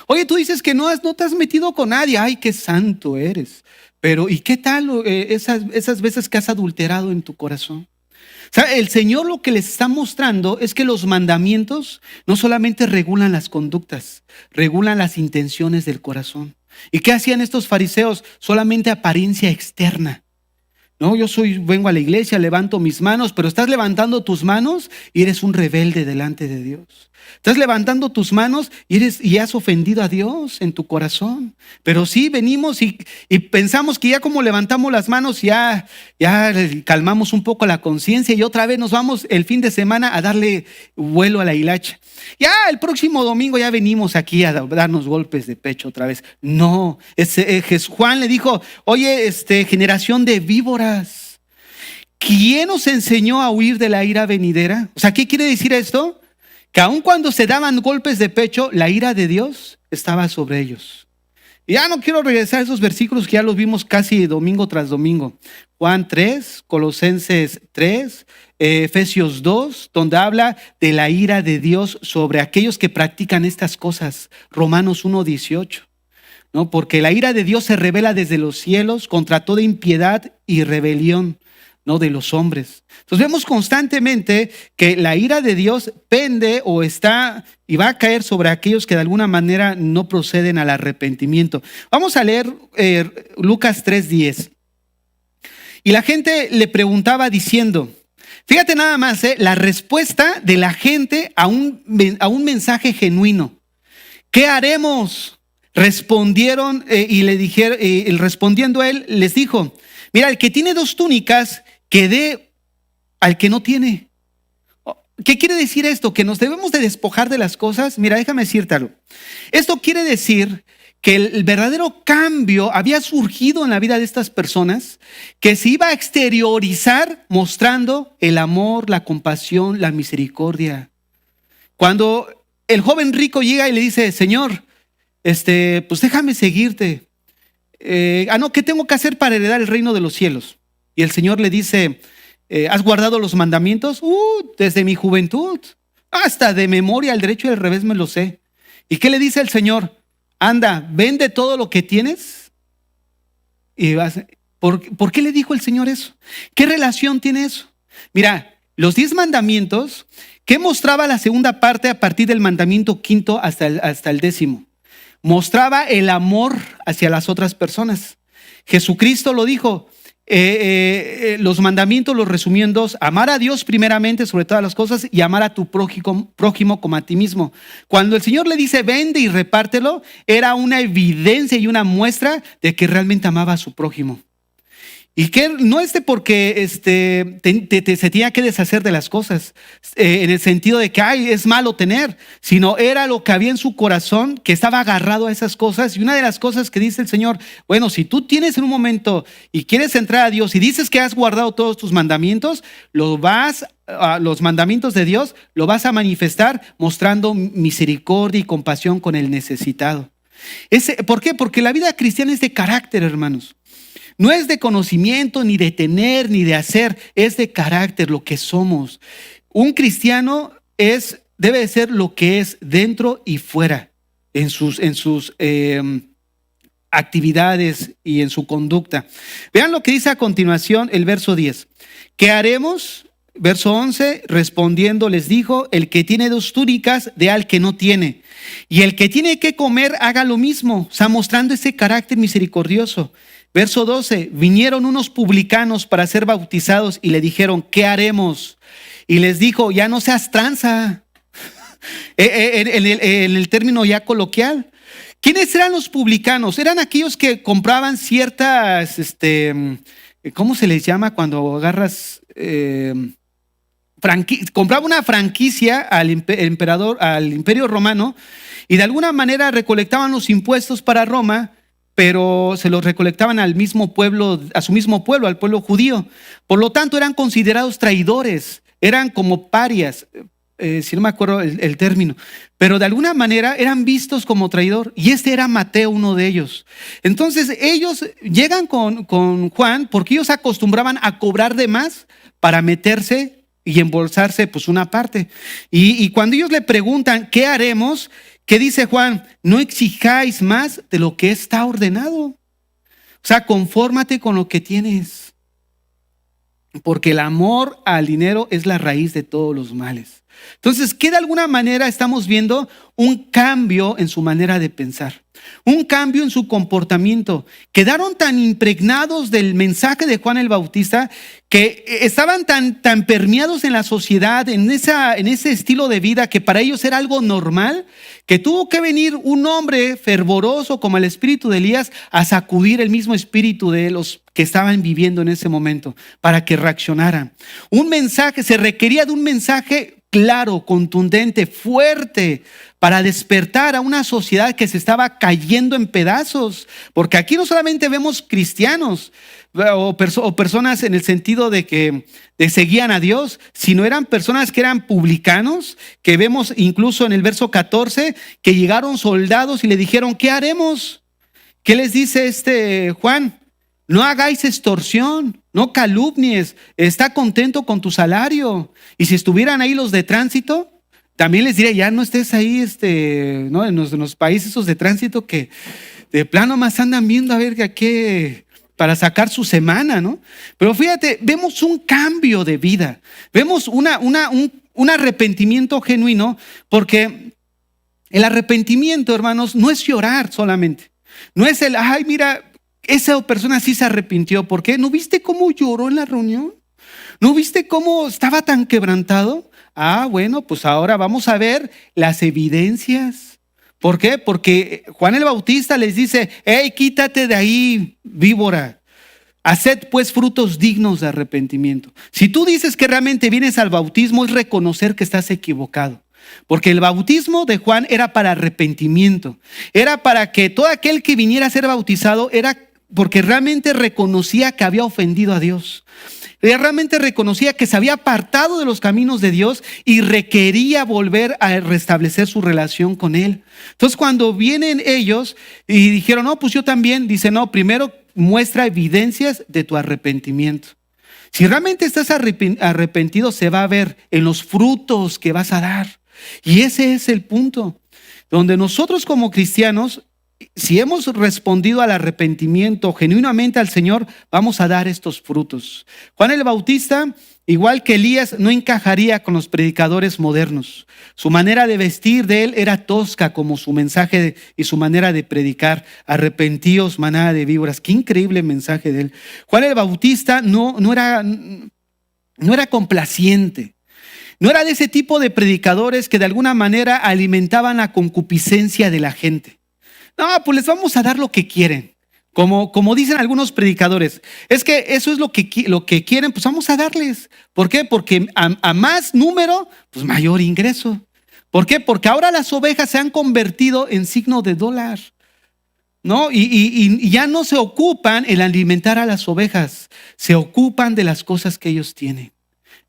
Oye, tú dices que no te has metido con nadie. Ay, qué santo eres. Pero ¿y qué tal esas veces que has adulterado en tu corazón? O sea, el Señor lo que les está mostrando es que los mandamientos no solamente regulan las conductas, regulan las intenciones del corazón. ¿Y qué hacían estos fariseos? Solamente apariencia externa. No, vengo a la iglesia, levanto mis manos, pero estás levantando tus manos y eres un rebelde delante de Dios. Estás levantando tus manos y has ofendido a Dios en tu corazón. Pero sí venimos y pensamos que ya como levantamos las manos, ya calmamos un poco la conciencia y otra vez nos vamos el fin de semana a darle vuelo a la hilacha. Ya el próximo domingo ya venimos aquí a darnos golpes de pecho otra vez. No, Juan le dijo, oye, generación de víboras, ¿quién os enseñó a huir de la ira venidera? O sea, ¿qué quiere decir esto? Que aun cuando se daban golpes de pecho, la ira de Dios estaba sobre ellos. Y ya no quiero regresar a esos versículos que ya los vimos casi domingo tras domingo. Juan 3, Colosenses 3, Efesios 2, donde habla de la ira de Dios sobre aquellos que practican estas cosas. Romanos 1, 18. ¿No? Porque la ira de Dios se revela desde los cielos contra toda impiedad y rebelión, ¿no? De los hombres. Entonces vemos constantemente que la ira de Dios pende o está y va a caer sobre aquellos que de alguna manera no proceden al arrepentimiento. Vamos a leer Lucas 3:10. Y la gente le preguntaba diciendo, fíjate nada más, la respuesta de la gente a un mensaje genuino. ¿Qué haremos? Respondieron y le dijeron, respondiendo a él, les dijo, mira, el que tiene 2 túnicas, que dé al que no tiene. ¿Qué quiere decir esto? ¿Que nos debemos de despojar de las cosas? Mira, déjame decírtelo. Esto quiere decir que el verdadero cambio había surgido en la vida de estas personas, que se iba a exteriorizar mostrando el amor, la compasión, la misericordia. Cuando el joven rico llega y le dice, Señor, pues déjame seguirte. ¿Qué tengo que hacer para heredar el reino de los cielos? Y el Señor le dice, ¿has guardado los mandamientos? Desde mi juventud, hasta de memoria, el derecho y el revés me lo sé. ¿Y qué le dice el Señor? Anda, vende todo lo que tienes y vas. ¿Por qué le dijo el Señor eso? ¿Qué relación tiene eso? Mira, los 10 mandamientos, ¿qué mostraba la segunda parte a partir del mandamiento 5 hasta el 10º? Mostraba el amor hacia las otras personas. Jesucristo lo dijo. Los mandamientos los resumió en 2: amar a Dios primeramente sobre todas las cosas y amar a tu prójimo como a ti mismo. Cuando el Señor le dice vende y repártelo, era una evidencia y una muestra de que realmente amaba a su prójimo. Y que no es de porque se tenía que deshacer de las cosas, en el sentido de que es malo tener, sino era lo que había en su corazón, que estaba agarrado a esas cosas. Y una de las cosas que dice el Señor, bueno, si tú tienes en un momento y quieres entrar a Dios y dices que has guardado todos tus mandamientos, los mandamientos de Dios lo vas a manifestar mostrando misericordia y compasión con el necesitado. ¿Por qué? Porque la vida cristiana es de carácter, hermanos. No es de conocimiento, ni de tener, ni de hacer, es de carácter, lo que somos. Un cristiano debe de ser lo que es dentro y fuera, en sus actividades y en su conducta. Vean lo que dice a continuación el verso 10. ¿Qué haremos? Verso 11, respondiendo les dijo, el que tiene 2 túnicas, dé al que no tiene. Y el que tiene que comer, haga lo mismo. O sea, mostrando ese carácter misericordioso. Verso 12, vinieron unos publicanos para ser bautizados y le dijeron, ¿qué haremos? Y les dijo, ya no seas tranza. En el término ya coloquial. ¿Quiénes eran los publicanos? Eran aquellos que compraban ciertas, ¿cómo se les llama cuando agarras? Compraba una franquicia al emperador, al Imperio Romano, y de alguna manera recolectaban los impuestos para Roma, pero se los recolectaban al mismo pueblo, a su mismo pueblo, al pueblo judío. Por lo tanto, eran considerados traidores, eran como parias, si no me acuerdo el término, pero de alguna manera eran vistos como traidor, y era Mateo, uno de ellos. Entonces ellos llegan con Juan porque ellos acostumbraban a cobrar de más para meterse y embolsarse pues una parte. Y cuando ellos le preguntan, ¿qué haremos? ¿Qué dice Juan? No exijáis más de lo que está ordenado. O sea, confórmate con lo que tienes. porque el amor al dinero es la raíz de todos los males. Entonces, ¿qué de alguna manera estamos viendo? Un cambio en su manera de pensar, un cambio en su comportamiento. Quedaron tan impregnados del mensaje de Juan el Bautista que estaban tan permeados en la sociedad, en ese estilo de vida que para ellos era algo normal, que tuvo que venir un hombre fervoroso como el espíritu de Elías a sacudir el mismo espíritu de los que estaban viviendo en ese momento para que reaccionaran. Un mensaje, se requería de un mensaje claro, contundente, fuerte, para despertar a una sociedad que se estaba cayendo en pedazos. Porque aquí no solamente vemos cristianos o personas en el sentido de que seguían a Dios, sino eran personas que eran publicanos, que vemos incluso en el verso 14, que llegaron soldados y le dijeron, ¿qué haremos? ¿Qué les dice Juan? No hagáis extorsión, no calumnies, está contento con tu salario. Y si estuvieran ahí los de tránsito, también les diría, ya no estés ahí, ¿no? En los países esos de tránsito que de plano más andan viendo a ver qué para sacar su semana, ¿no? Pero fíjate, vemos un cambio de vida, vemos un arrepentimiento genuino, porque el arrepentimiento, hermanos, no es llorar solamente, no es ay, mira, esa persona sí se arrepintió. ¿Por qué? ¿No viste cómo lloró en la reunión? ¿No viste cómo estaba tan quebrantado? Ah, bueno, pues ahora vamos a ver las evidencias. ¿Por qué? Porque Juan el Bautista les dice, hey, quítate de ahí, víbora. Haced pues frutos dignos de arrepentimiento. Si tú dices que realmente vienes al bautismo, es reconocer que estás equivocado. Porque el bautismo de Juan era para arrepentimiento. Era para que todo aquel que viniera a ser bautizado era porque realmente reconocía que había ofendido a Dios. Realmente reconocía que se había apartado de los caminos de Dios y requería volver a restablecer su relación con Él. Entonces, cuando vienen ellos y dijeron, no, pues yo también, dice, no, primero muestra evidencias de tu arrepentimiento. Si realmente estás arrepentido, se va a ver en los frutos que vas a dar. Y ese es el punto, donde nosotros como cristianos, si hemos respondido al arrepentimiento genuinamente al Señor, vamos a dar estos frutos. Juan el Bautista, igual que Elías, no encajaría con los predicadores modernos. Su manera de vestir de él era tosca como su mensaje y su manera de predicar. Arrepentíos, manada de víboras. Qué increíble mensaje de él. Juan el Bautista no era complaciente. No era de ese tipo de predicadores que de alguna manera alimentaban la concupiscencia de la gente. No, pues les vamos a dar lo que quieren. Como dicen algunos predicadores, es que eso es lo que quieren, pues vamos a darles. ¿Por qué? Porque a más número, pues mayor ingreso. ¿Por qué? Porque ahora las ovejas se han convertido en signo de dólar, ¿no? Y ya no se ocupan en alimentar a las ovejas, se ocupan de las cosas que ellos tienen.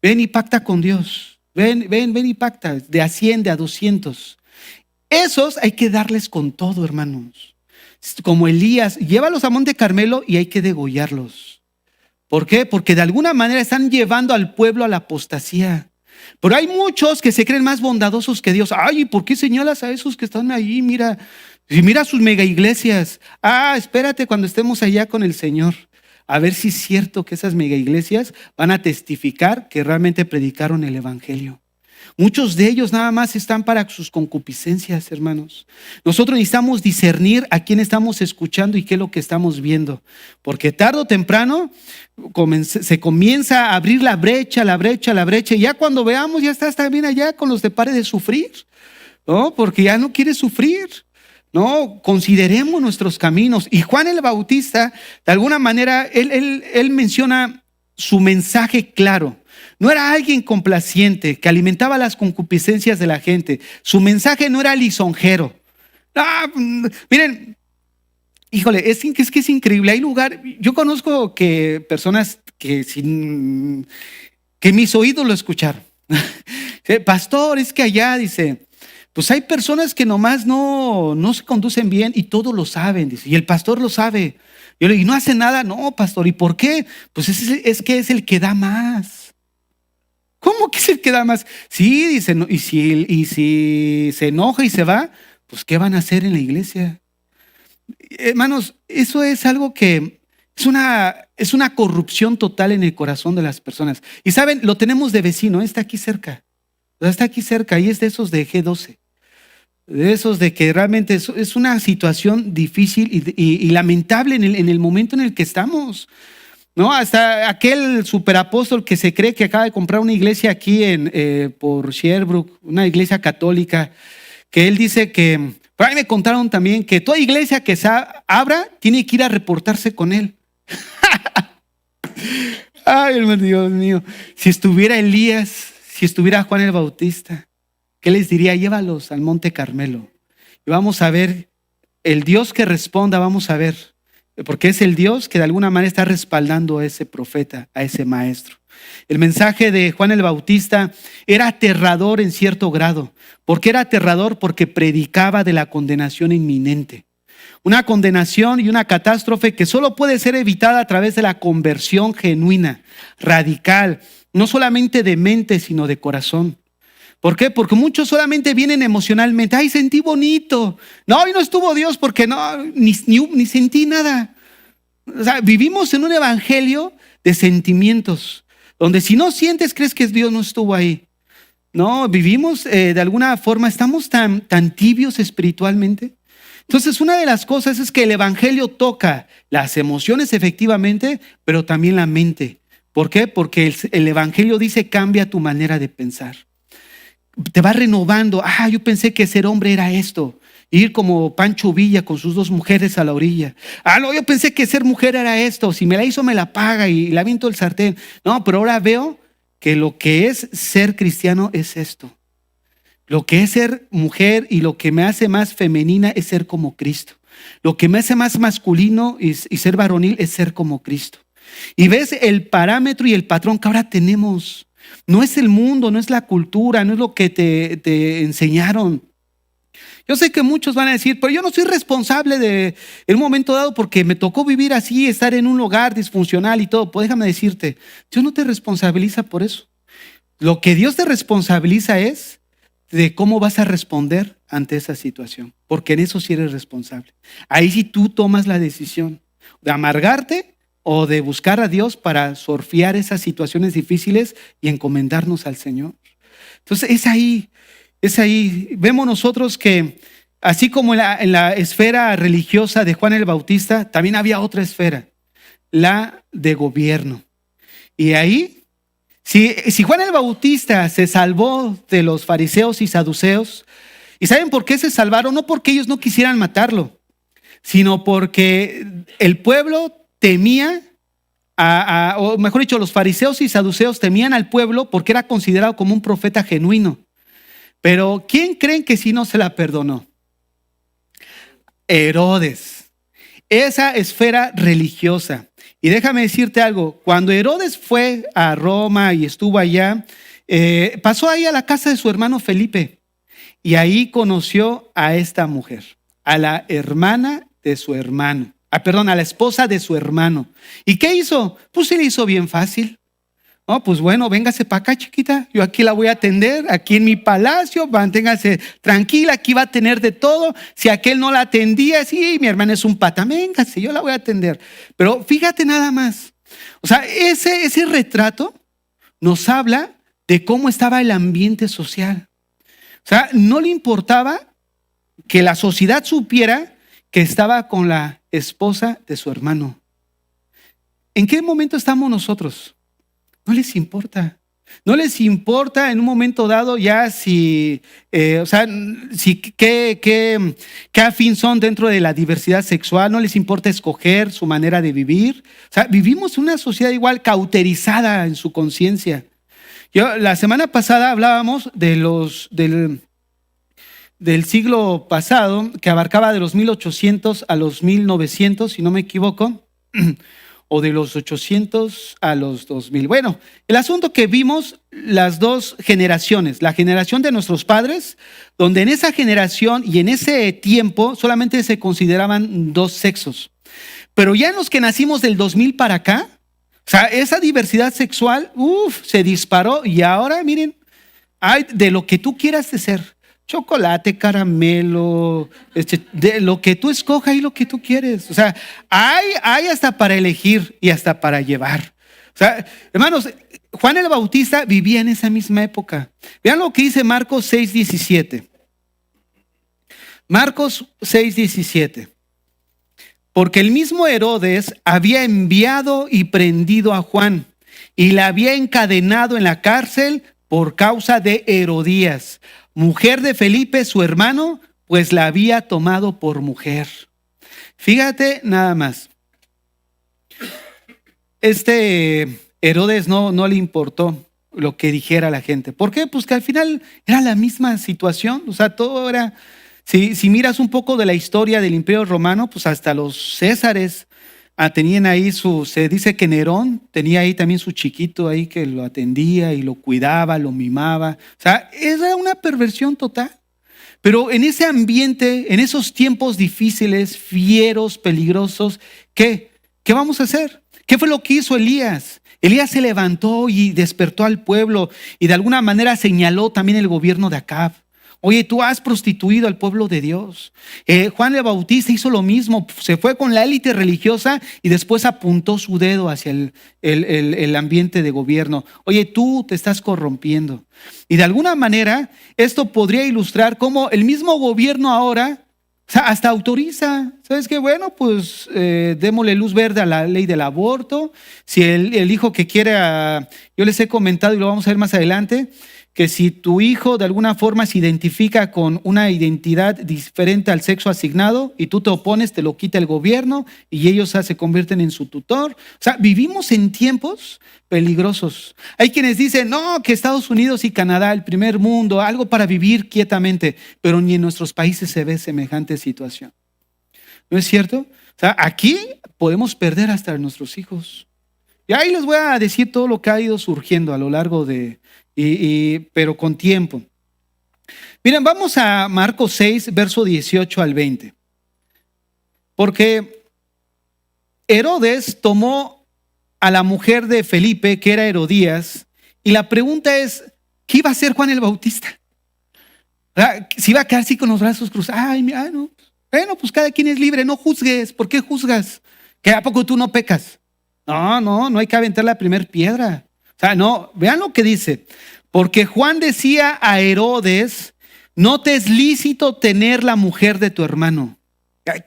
Ven y pacta con Dios. Ven y pacta de a 100, de a 200. Esos hay que darles con todo, hermanos. Como Elías, llévalos a Monte Carmelo y hay que degollarlos. ¿Por qué? Porque de alguna manera están llevando al pueblo a la apostasía. Pero hay muchos que se creen más bondadosos que Dios. Ay, ¿y por qué señalas a esos que están ahí? Mira sus mega iglesias. Espérate cuando estemos allá con el Señor. A ver si es cierto que esas mega iglesias van a testificar que realmente predicaron el evangelio. Muchos de ellos nada más están para sus concupiscencias, hermanos. Nosotros necesitamos discernir a quién estamos escuchando y qué es lo que estamos viendo. Porque tarde o temprano se comienza a abrir la brecha. Y ya cuando veamos, ya estás también allá con los de pare de sufrir, ¿no? Porque ya no quieres sufrir. No, consideremos nuestros caminos. Y Juan el Bautista, de alguna manera, él menciona su mensaje claro. No era alguien complaciente que alimentaba las concupiscencias de la gente. Su mensaje no era lisonjero. Miren, híjole, es que es increíble. Hay lugar, yo conozco que personas que mis oídos lo escucharon. Pastor, es que allá dice, pues hay personas que nomás no se conducen bien y todos lo saben, dice, y el pastor lo sabe. Yo le digo, ¿y no hace nada? No, pastor, ¿y por qué? Pues es que es el que da más. ¿Cómo que es el que da más? Sí, dice, no, y si se enoja y se va, pues ¿qué van a hacer en la iglesia? Hermanos, eso es algo que es una Es una corrupción total en el corazón de las personas. Y saben, lo tenemos de vecino, está aquí cerca. Está aquí cerca y es de esos de G12. De esos de que realmente es una situación difícil y lamentable en el momento en el que estamos. ¿No? Hasta aquel superapóstol que se cree que acaba de comprar una iglesia aquí por Sherbrooke, una iglesia católica, que él dice que, por ahí me contaron también que toda iglesia que se abra tiene que ir a reportarse con él. Ay, hermano, Dios mío, si estuviera Elías, si estuviera Juan el Bautista, ¿qué les diría? Llévalos al Monte Carmelo y vamos a ver el Dios que responda, vamos a ver. Porque es el Dios que de alguna manera está respaldando a ese profeta, a ese maestro. El mensaje de Juan el Bautista era aterrador en cierto grado. ¿Por qué era aterrador? Porque predicaba de la condenación inminente. Una condenación y una catástrofe que solo puede ser evitada a través de la conversión genuina, radical, no solamente de mente, sino de corazón. ¿Por qué? Porque muchos solamente vienen emocionalmente. Ay, sentí bonito. No, hoy no estuvo Dios porque no, ni sentí nada. O sea, vivimos en un evangelio de sentimientos, donde si no sientes, crees que Dios no estuvo ahí. No, vivimos de alguna forma, estamos tan tibios espiritualmente. Entonces, una de las cosas es que el evangelio toca las emociones efectivamente, pero también la mente. ¿Por qué? Porque el evangelio dice cambia tu manera de pensar. Te va renovando. Yo pensé que ser hombre era esto. Ir como Pancho Villa con sus 2 mujeres a la orilla. No, yo pensé que ser mujer era esto. Si me la hizo, me la paga y la aviento el sartén. No, pero ahora veo que lo que es ser cristiano es esto. Lo que es ser mujer y lo que me hace más femenina es ser como Cristo. Lo que me hace más masculino y ser varonil es ser como Cristo. Y ves el parámetro y el patrón que ahora tenemos. No es el mundo, no es la cultura, no es lo que te enseñaron. Yo sé que muchos van a decir, pero yo no soy responsable de en un momento dado porque me tocó vivir así, estar en un hogar disfuncional y todo. Pues déjame decirte, Dios no te responsabiliza por eso. Lo que Dios te responsabiliza es de cómo vas a responder ante esa situación, porque en eso sí eres responsable. Ahí sí tú tomas la decisión de amargarte o de buscar a Dios para surfear esas situaciones difíciles y encomendarnos al Señor. Entonces es ahí. Vemos nosotros que así como en la esfera religiosa de Juan el Bautista, también había otra esfera, la de gobierno. Y ahí, si Juan el Bautista se salvó de los fariseos y saduceos, ¿y saben por qué se salvaron? No porque ellos no quisieran matarlo, sino porque el pueblo temía, o mejor dicho, los fariseos y saduceos temían al pueblo porque era considerado como un profeta genuino. Pero ¿quién creen que sí no se la perdonó? Herodes. Esa esfera religiosa. Y déjame decirte algo, cuando Herodes fue a Roma y estuvo allá, pasó ahí a la casa de su hermano Felipe y ahí conoció a esta mujer, a la hermana de su hermano. A la esposa de su hermano. ¿Y qué hizo? Pues se le hizo bien fácil. No, pues bueno, véngase para acá, chiquita. Yo aquí la voy a atender, aquí en mi palacio, manténgase tranquila, aquí va a tener de todo. Si aquel no la atendía, sí, mi hermana es un pata, véngase, yo la voy a atender. Pero fíjate nada más. O sea, ese retrato nos habla de cómo estaba el ambiente social. O sea, no le importaba que la sociedad supiera que estaba con la esposa de su hermano. ¿En qué momento estamos nosotros? No les importa. No les importa en un momento dado ya qué afín son dentro de la diversidad sexual. No les importa escoger su manera de vivir. O sea, vivimos una sociedad igual cauterizada en su conciencia. La semana pasada hablábamos del siglo pasado, que abarcaba de los 1800 a los 1900, si no me equivoco. O de los 800 a los 2000. Bueno, el asunto que vimos las 2 generaciones, la generación de nuestros padres, donde en esa generación y en ese tiempo solamente se consideraban 2 sexos. Pero ya en los que nacimos del 2000 para acá, o sea, esa diversidad sexual, se disparó y ahora miren, hay de lo que tú quieras de ser. chocolate, caramelo, de lo que tú escojas y lo que tú quieres. O sea, hay hasta para elegir y hasta para llevar. O sea, hermanos, Juan el Bautista vivía en esa misma época. Vean lo que dice Marcos 6:17. Marcos 6:17. Porque el mismo Herodes había enviado y prendido a Juan y la había encadenado en la cárcel por causa de Herodías, mujer de Felipe, su hermano, pues la había tomado por mujer. Fíjate nada más. Herodes no le importó lo que dijera la gente. ¿Por qué? Pues que al final era la misma situación. O sea, todo era... Si miras un poco de la historia del Imperio Romano, pues hasta los Césares tenían ahí se dice que Nerón tenía ahí también su chiquito ahí que lo atendía y lo cuidaba, lo mimaba. O sea, era una perversión total. Pero en ese ambiente, en esos tiempos difíciles, fieros, peligrosos, ¿qué vamos a hacer? ¿Qué fue lo que hizo Elías? Elías se levantó y despertó al pueblo y de alguna manera señaló también el gobierno de Acab. Oye, tú has prostituido al pueblo de Dios. Juan el Bautista hizo lo mismo, se fue con la élite religiosa y después apuntó su dedo hacia el ambiente de gobierno. Oye, tú te estás corrompiendo. Y de alguna manera esto podría ilustrar cómo el mismo gobierno ahora, o sea, hasta autoriza, ¿sabes qué? Bueno, pues démosle luz verde a la ley del aborto. Si el hijo que quiera, yo les he comentado y lo vamos a ver más adelante, que si tu hijo de alguna forma se identifica con una identidad diferente al sexo asignado y tú te opones, te lo quita el gobierno y ellos se convierten en su tutor. O sea, vivimos en tiempos peligrosos. Hay quienes dicen, no, que Estados Unidos y Canadá, el primer mundo, algo para vivir quietamente, pero ni en nuestros países se ve semejante situación. ¿No es cierto? O sea, aquí podemos perder hasta a nuestros hijos. Y ahí les voy a decir todo lo que ha ido surgiendo a lo largo de... pero con tiempo. Miren, vamos a Marcos 6, verso 18 al 20. Porque Herodes tomó a la mujer de Felipe, que era Herodías, y la pregunta es, ¿qué iba a hacer Juan el Bautista? ¿Se iba a quedar así con los brazos cruzados? No. Bueno, pues cada quien es libre, no juzgues. ¿Por qué juzgas? ¿Que a poco tú no pecas? No hay que aventar la primer piedra. O sea, no, vean lo que dice. Porque Juan decía a Herodes, no te es lícito tener la mujer de tu hermano.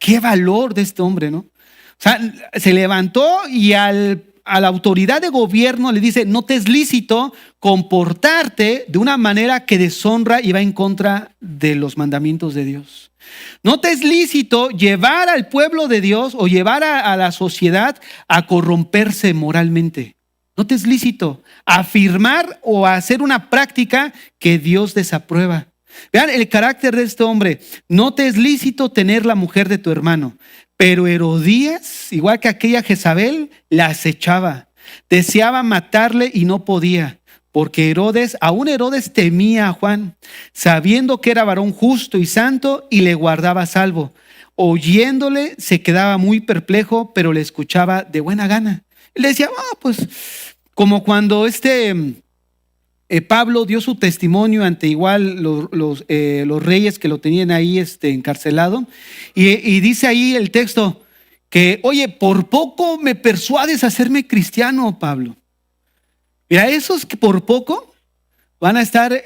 Qué valor de este hombre, ¿no? O sea, se levantó y a la autoridad de gobierno le dice, no te es lícito comportarte de una manera que deshonra y va en contra de los mandamientos de Dios. No te es lícito llevar al pueblo de Dios o llevar a la sociedad a corromperse moralmente. No te es lícito afirmar o hacer una práctica que Dios desaprueba. Vean el carácter de este hombre. No te es lícito tener la mujer de tu hermano. Pero Herodías, igual que aquella Jezabel, la acechaba. Deseaba matarle y no podía. Porque aún Herodes temía a Juan, sabiendo que era varón justo y santo y le guardaba salvo. Oyéndole se quedaba muy perplejo, pero le escuchaba de buena gana. Él decía, pues como cuando Pablo dio su testimonio ante igual los reyes que lo tenían ahí encarcelado. Y dice ahí el texto que, oye, por poco me persuades a hacerme cristiano, Pablo. Mira, esos que por poco van a estar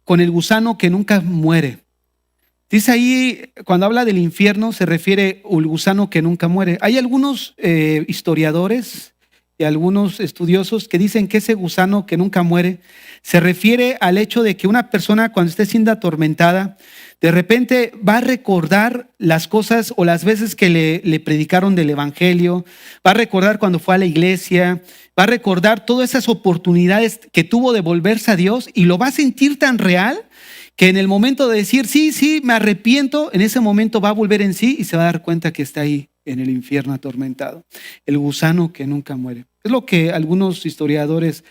con el gusano que nunca muere. Dice ahí, cuando habla del infierno, se refiere al gusano que nunca muere. Hay algunos historiadores y algunos estudiosos que dicen que ese gusano que nunca muere se refiere al hecho de que una persona cuando esté siendo atormentada, de repente va a recordar las cosas o las veces que le predicaron del evangelio, va a recordar cuando fue a la iglesia, va a recordar todas esas oportunidades que tuvo de volverse a Dios y lo va a sentir tan real que en el momento de decir, sí, me arrepiento, en ese momento va a volver en sí y se va a dar cuenta que está ahí en el infierno atormentado. El gusano que nunca muere. Es lo que algunos historiadores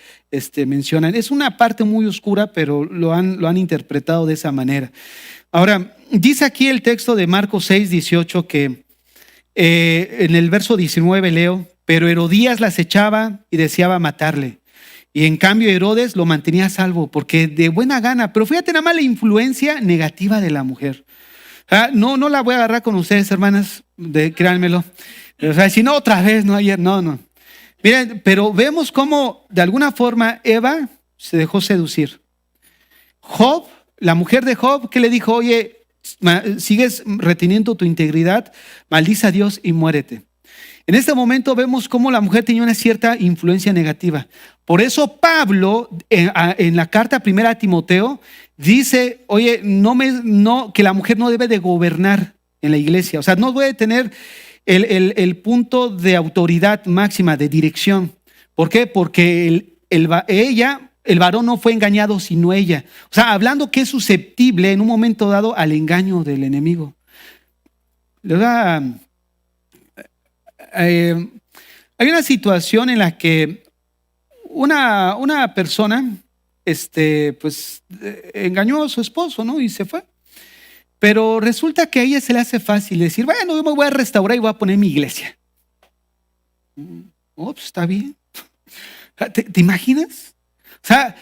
mencionan. Es una parte muy oscura, pero lo han interpretado de esa manera. Ahora, dice aquí el texto de Marcos 6, 18 que en el verso 19 leo, pero Herodías la acechaba y deseaba matarle. Y en cambio Herodes lo mantenía a salvo porque de buena gana. Pero fíjate nada más la influencia negativa de la mujer. No la voy a agarrar con ustedes, hermanas, créanmelo. O sea, si no otra vez, no ayer, no. Miren, pero vemos cómo de alguna forma Eva se dejó seducir. Job, la mujer de Job, que le dijo, oye, sigues reteniendo tu integridad, maldice a Dios y muérete. En este momento vemos cómo la mujer tenía una cierta influencia negativa. Por eso Pablo, en la carta primera a Timoteo, dice, oye, que la mujer no debe de gobernar en la iglesia. O sea, no debe tener el punto de autoridad máxima, de dirección. ¿Por qué? Porque el varón no fue engañado sino ella. O sea, hablando que es susceptible en un momento dado al engaño del enemigo. Hay una situación en la que una persona engañó a su esposo, ¿no? Y se fue. Pero resulta que a ella se le hace fácil decir, bueno, yo me voy a restaurar y voy a poner mi iglesia. Pues está bien. ¿Te imaginas? O sea,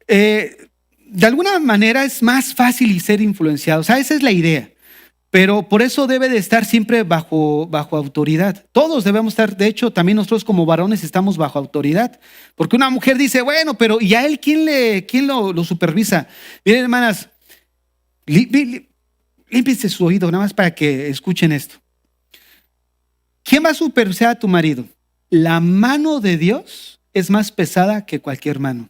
de alguna manera es más fácil ser influenciado. O sea, esa es la idea. Pero por eso debe de estar siempre bajo autoridad. Todos debemos estar, de hecho, también nosotros como varones estamos bajo autoridad. Porque una mujer dice, bueno, pero ¿y a él quién lo supervisa? Miren, hermanas, límpiense su oído, nada más para que escuchen esto. ¿Quién va a supervisar a tu marido? La mano de Dios es más pesada que cualquier mano.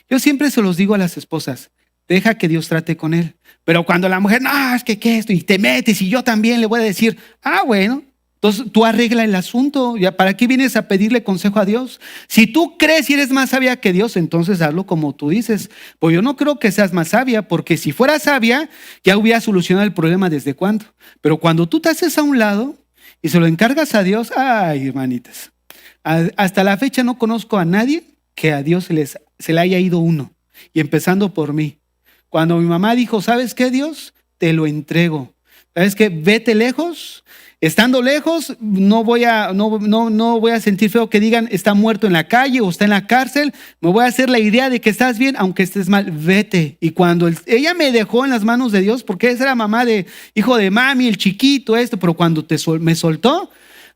Yo siempre se los digo a las esposas, deja que Dios trate con él. Pero cuando la mujer, no, es que esto, y te metes, y yo también le voy a decir, bueno, entonces tú arregla el asunto. ¿Ya para qué vienes a pedirle consejo a Dios? Si tú crees y eres más sabia que Dios, entonces hazlo como tú dices. Pues yo no creo que seas más sabia, porque si fuera sabia, ya hubiera solucionado el problema desde cuándo. Pero cuando tú te haces a un lado y se lo encargas a Dios, ay, hermanitas, hasta la fecha no conozco a nadie que a Dios se le haya ido uno. Y empezando por mí. Cuando mi mamá dijo, ¿sabes qué, Dios? Te lo entrego. ¿Sabes qué? Vete lejos. Estando lejos, no voy a sentir feo que digan está muerto en la calle o está en la cárcel. Me voy a hacer la idea de que estás bien, aunque estés mal. Vete. Y cuando ella me dejó en las manos de Dios, porque esa era mamá de hijo de mami, el chiquito, pero cuando me soltó,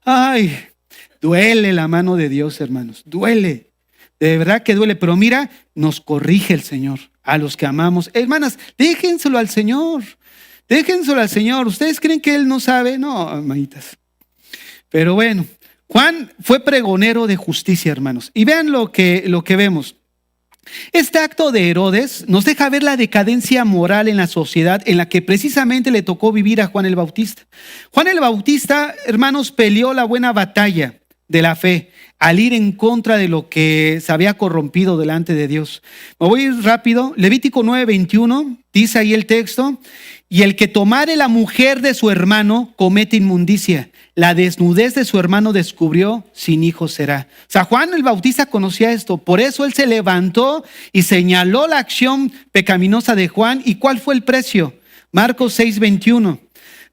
ay, duele la mano de Dios, hermanos. Duele. De verdad que duele, pero mira, nos corrige el Señor a los que amamos. Hermanas, déjenselo al Señor. Déjenselo al Señor. ¿Ustedes creen que Él no sabe? No, hermanitas. Pero bueno, Juan fue pregonero de justicia, hermanos. Y vean lo que vemos. Este acto de Herodes nos deja ver la decadencia moral en la sociedad en la que precisamente le tocó vivir a Juan el Bautista. Juan el Bautista, hermanos, peleó la buena batalla de la fe al ir en contra de lo que se había corrompido delante de Dios. Me voy a ir rápido. Levítico 9:21 dice ahí el texto: y el que tomare la mujer de su hermano comete inmundicia. La desnudez de su hermano descubrió, sin hijo será. O sea, Juan el Bautista conocía esto. Por eso él se levantó y señaló la acción pecaminosa de Juan. ¿Y cuál fue el precio? Marcos 6:21.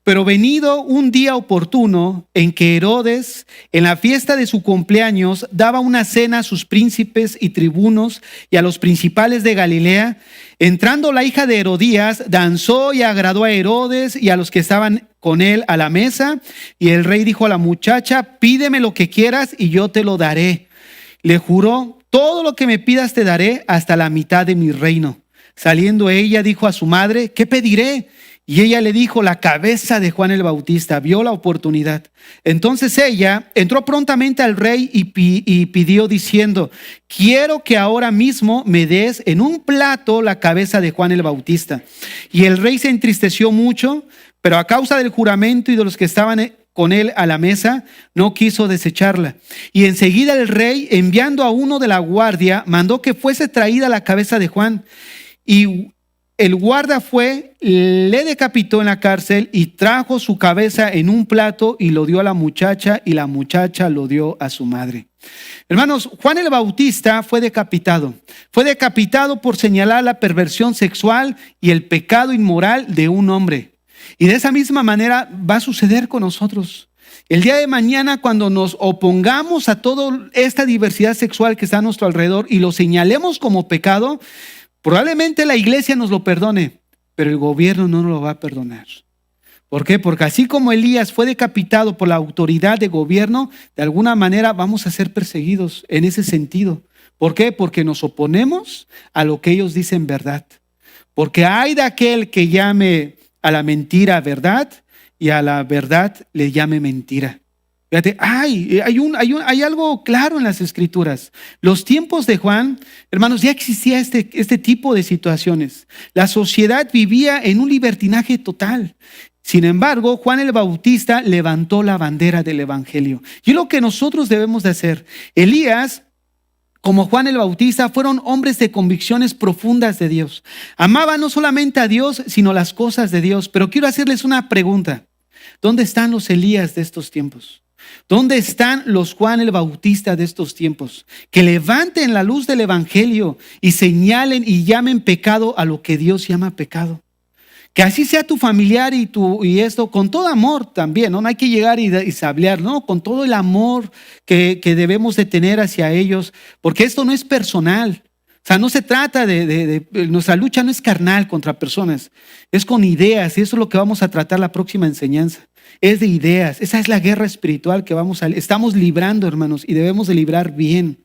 Pero venido un día oportuno en que Herodes, en la fiesta de su cumpleaños, daba una cena a sus príncipes y tribunos y a los principales de Galilea, entrando la hija de Herodías, danzó y agradó a Herodes y a los que estaban con él a la mesa. Y el rey dijo a la muchacha: pídeme lo que quieras y yo te lo daré. Le juró: todo lo que me pidas te daré, hasta la mitad de mi reino. Saliendo ella dijo a su madre: ¿qué pediré? Y ella le dijo: la cabeza de Juan el Bautista. Vio la oportunidad. Entonces ella entró prontamente al rey y pidió diciendo: quiero que ahora mismo me des en un plato la cabeza de Juan el Bautista. Y el rey se entristeció mucho, pero a causa del juramento y de los que estaban con él a la mesa, no quiso desecharla. Y enseguida el rey, enviando a uno de la guardia, mandó que fuese traída la cabeza de Juan. Y el guarda fue, le decapitó en la cárcel y trajo su cabeza en un plato y lo dio a la muchacha, y la muchacha lo dio a su madre. Hermanos, Juan el Bautista fue decapitado. Fue decapitado por señalar la perversión sexual y el pecado inmoral de un hombre. Y de esa misma manera va a suceder con nosotros. El día de mañana, cuando nos opongamos a toda esta diversidad sexual que está a nuestro alrededor y lo señalemos como pecado, probablemente la iglesia nos lo perdone, pero el gobierno no nos lo va a perdonar. ¿Por qué? Porque así como Elías fue decapitado por la autoridad de gobierno, de alguna manera vamos a ser perseguidos en ese sentido. ¿Por qué? Porque nos oponemos a lo que ellos dicen verdad. Porque hay de aquel que llame a la mentira verdad y a la verdad le llame mentira. Fíjate, hay algo claro en las escrituras. Los tiempos de Juan, hermanos, ya existía este tipo de situaciones. La sociedad vivía en un libertinaje total. Sin embargo, Juan el Bautista levantó la bandera del evangelio. Y es lo que nosotros debemos de hacer. Elías, como Juan el Bautista, fueron hombres de convicciones profundas de Dios. Amaban no solamente a Dios, sino las cosas de Dios. Pero quiero hacerles una pregunta. ¿Dónde están los Elías de estos tiempos? ¿Dónde están los Juan el Bautista de estos tiempos? Que levanten la luz del evangelio y señalen y llamen pecado a lo que Dios llama pecado. Que así sea tu familiar y esto, con todo amor también, ¿no? No hay que llegar y sablear, ¿no? Con todo el amor que debemos de tener hacia ellos, porque esto no es personal. O sea, no se trata nuestra lucha no es carnal contra personas, es con ideas, y eso es lo que vamos a tratar la próxima enseñanza. Es de ideas, esa es la guerra espiritual que estamos librando, hermanos, y debemos de librar bien.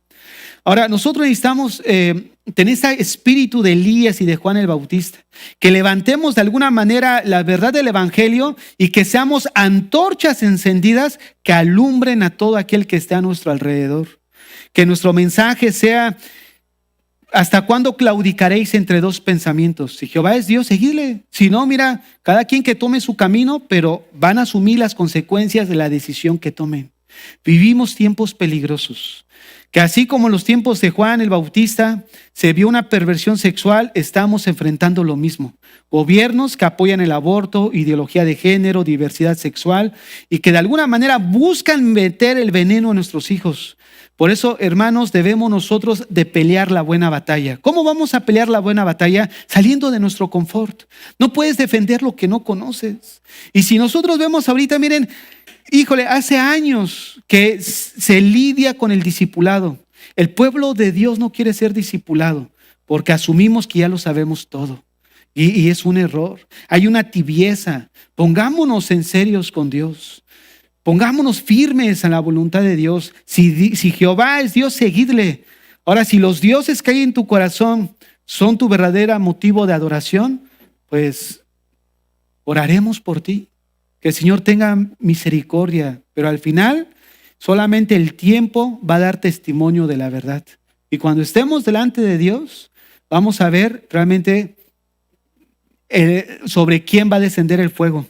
Ahora, nosotros necesitamos tener ese espíritu de Elías y de Juan el Bautista, que levantemos de alguna manera la verdad del evangelio y que seamos antorchas encendidas que alumbren a todo aquel que esté a nuestro alrededor. Que nuestro mensaje sea: ¿hasta cuándo claudicaréis entre dos pensamientos? Si Jehová es Dios, seguidle. Si no, mira, cada quien que tome su camino, pero van a asumir las consecuencias de la decisión que tomen. Vivimos tiempos peligrosos, que así como en los tiempos de Juan el Bautista se vio una perversión sexual, estamos enfrentando lo mismo. Gobiernos que apoyan el aborto, ideología de género, diversidad sexual y que de alguna manera buscan meter el veneno a nuestros hijos. Por eso, hermanos, debemos nosotros de pelear la buena batalla. ¿Cómo vamos a pelear la buena batalla? Saliendo de nuestro confort. No puedes defender lo que no conoces. Y si nosotros vemos ahorita, miren, híjole, hace años que se lidia con el discipulado. El pueblo de Dios no quiere ser discipulado porque asumimos que ya lo sabemos todo. Y es un error. Hay una tibieza. Pongámonos en serios con Dios. Pongámonos firmes en la voluntad de Dios. Si Jehová es Dios, seguidle. Ahora, si los dioses que hay en tu corazón son tu verdadero motivo de adoración, pues oraremos por ti. Que el Señor tenga misericordia, pero al final solamente el tiempo va a dar testimonio de la verdad. Y cuando estemos delante de Dios, vamos a ver realmente sobre quién va a descender el fuego.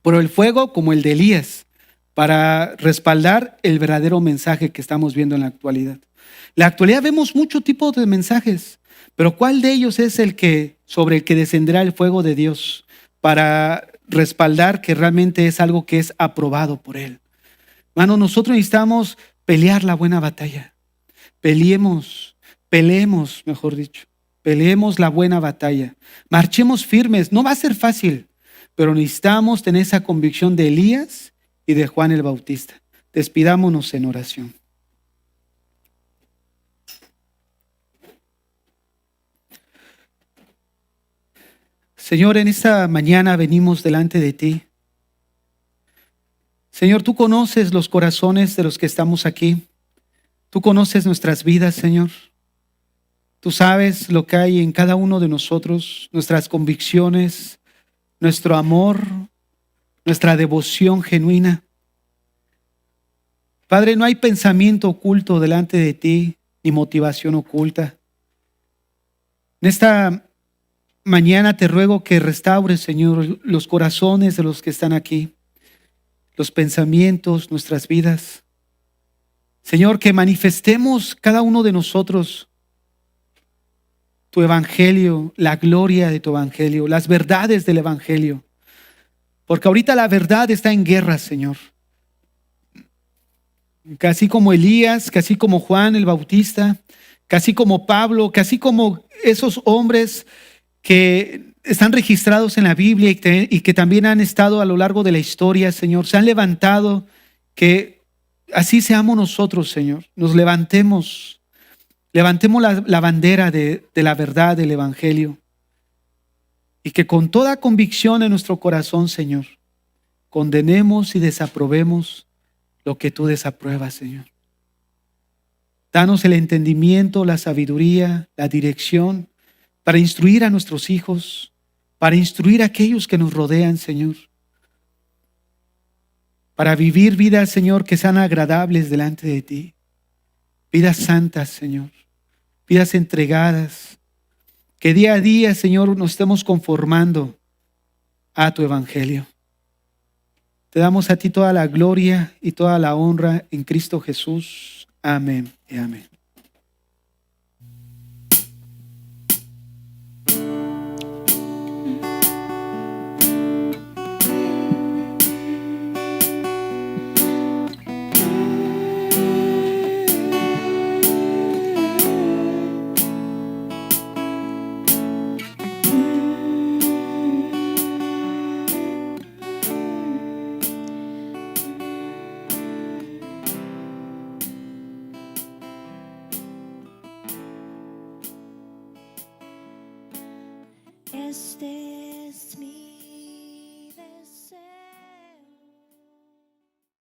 Pero el fuego como el de Elías, para respaldar el verdadero mensaje que estamos viendo en la actualidad. En la actualidad vemos muchos tipos de mensajes, pero ¿cuál de ellos es sobre el que descenderá el fuego de Dios para respaldar que realmente es algo que es aprobado por Él? Hermano, nosotros necesitamos pelear la buena batalla. Peleemos, mejor dicho. Peleemos la buena batalla. Marchemos firmes. No va a ser fácil, pero necesitamos tener esa convicción de Elías y de Juan el Bautista. Despidámonos en oración. Señor, en esta mañana venimos delante de ti. Señor, tú conoces los corazones de los que estamos aquí. Tú conoces nuestras vidas, Señor. Tú sabes lo que hay en cada uno de nosotros, nuestras convicciones, nuestro amor, nuestra devoción genuina. Padre, no hay pensamiento oculto delante de ti, ni motivación oculta. En esta mañana te ruego que restaures, Señor, los corazones de los que están aquí, los pensamientos, nuestras vidas. Señor, que manifestemos cada uno de nosotros tu evangelio, la gloria de tu evangelio, las verdades del evangelio. Porque ahorita la verdad está en guerra, Señor. Casi como Elías, casi como Juan el Bautista, casi como Pablo, casi como esos hombres que están registrados en la Biblia y que también han estado a lo largo de la historia, Señor, se han levantado, que así seamos nosotros, Señor. Nos levantemos la bandera de la verdad del Evangelio y que con toda convicción en nuestro corazón, Señor, condenemos y desaprobemos lo que tú desapruebas, Señor. Danos el entendimiento, la sabiduría, la dirección para instruir a nuestros hijos, para instruir a aquellos que nos rodean, Señor. Para vivir vidas, Señor, que sean agradables delante de ti. Vidas santas, Señor. Vidas entregadas. Que día a día, Señor, nos estemos conformando a tu evangelio. Te damos a ti toda la gloria y toda la honra en Cristo Jesús. Amén y amén. Este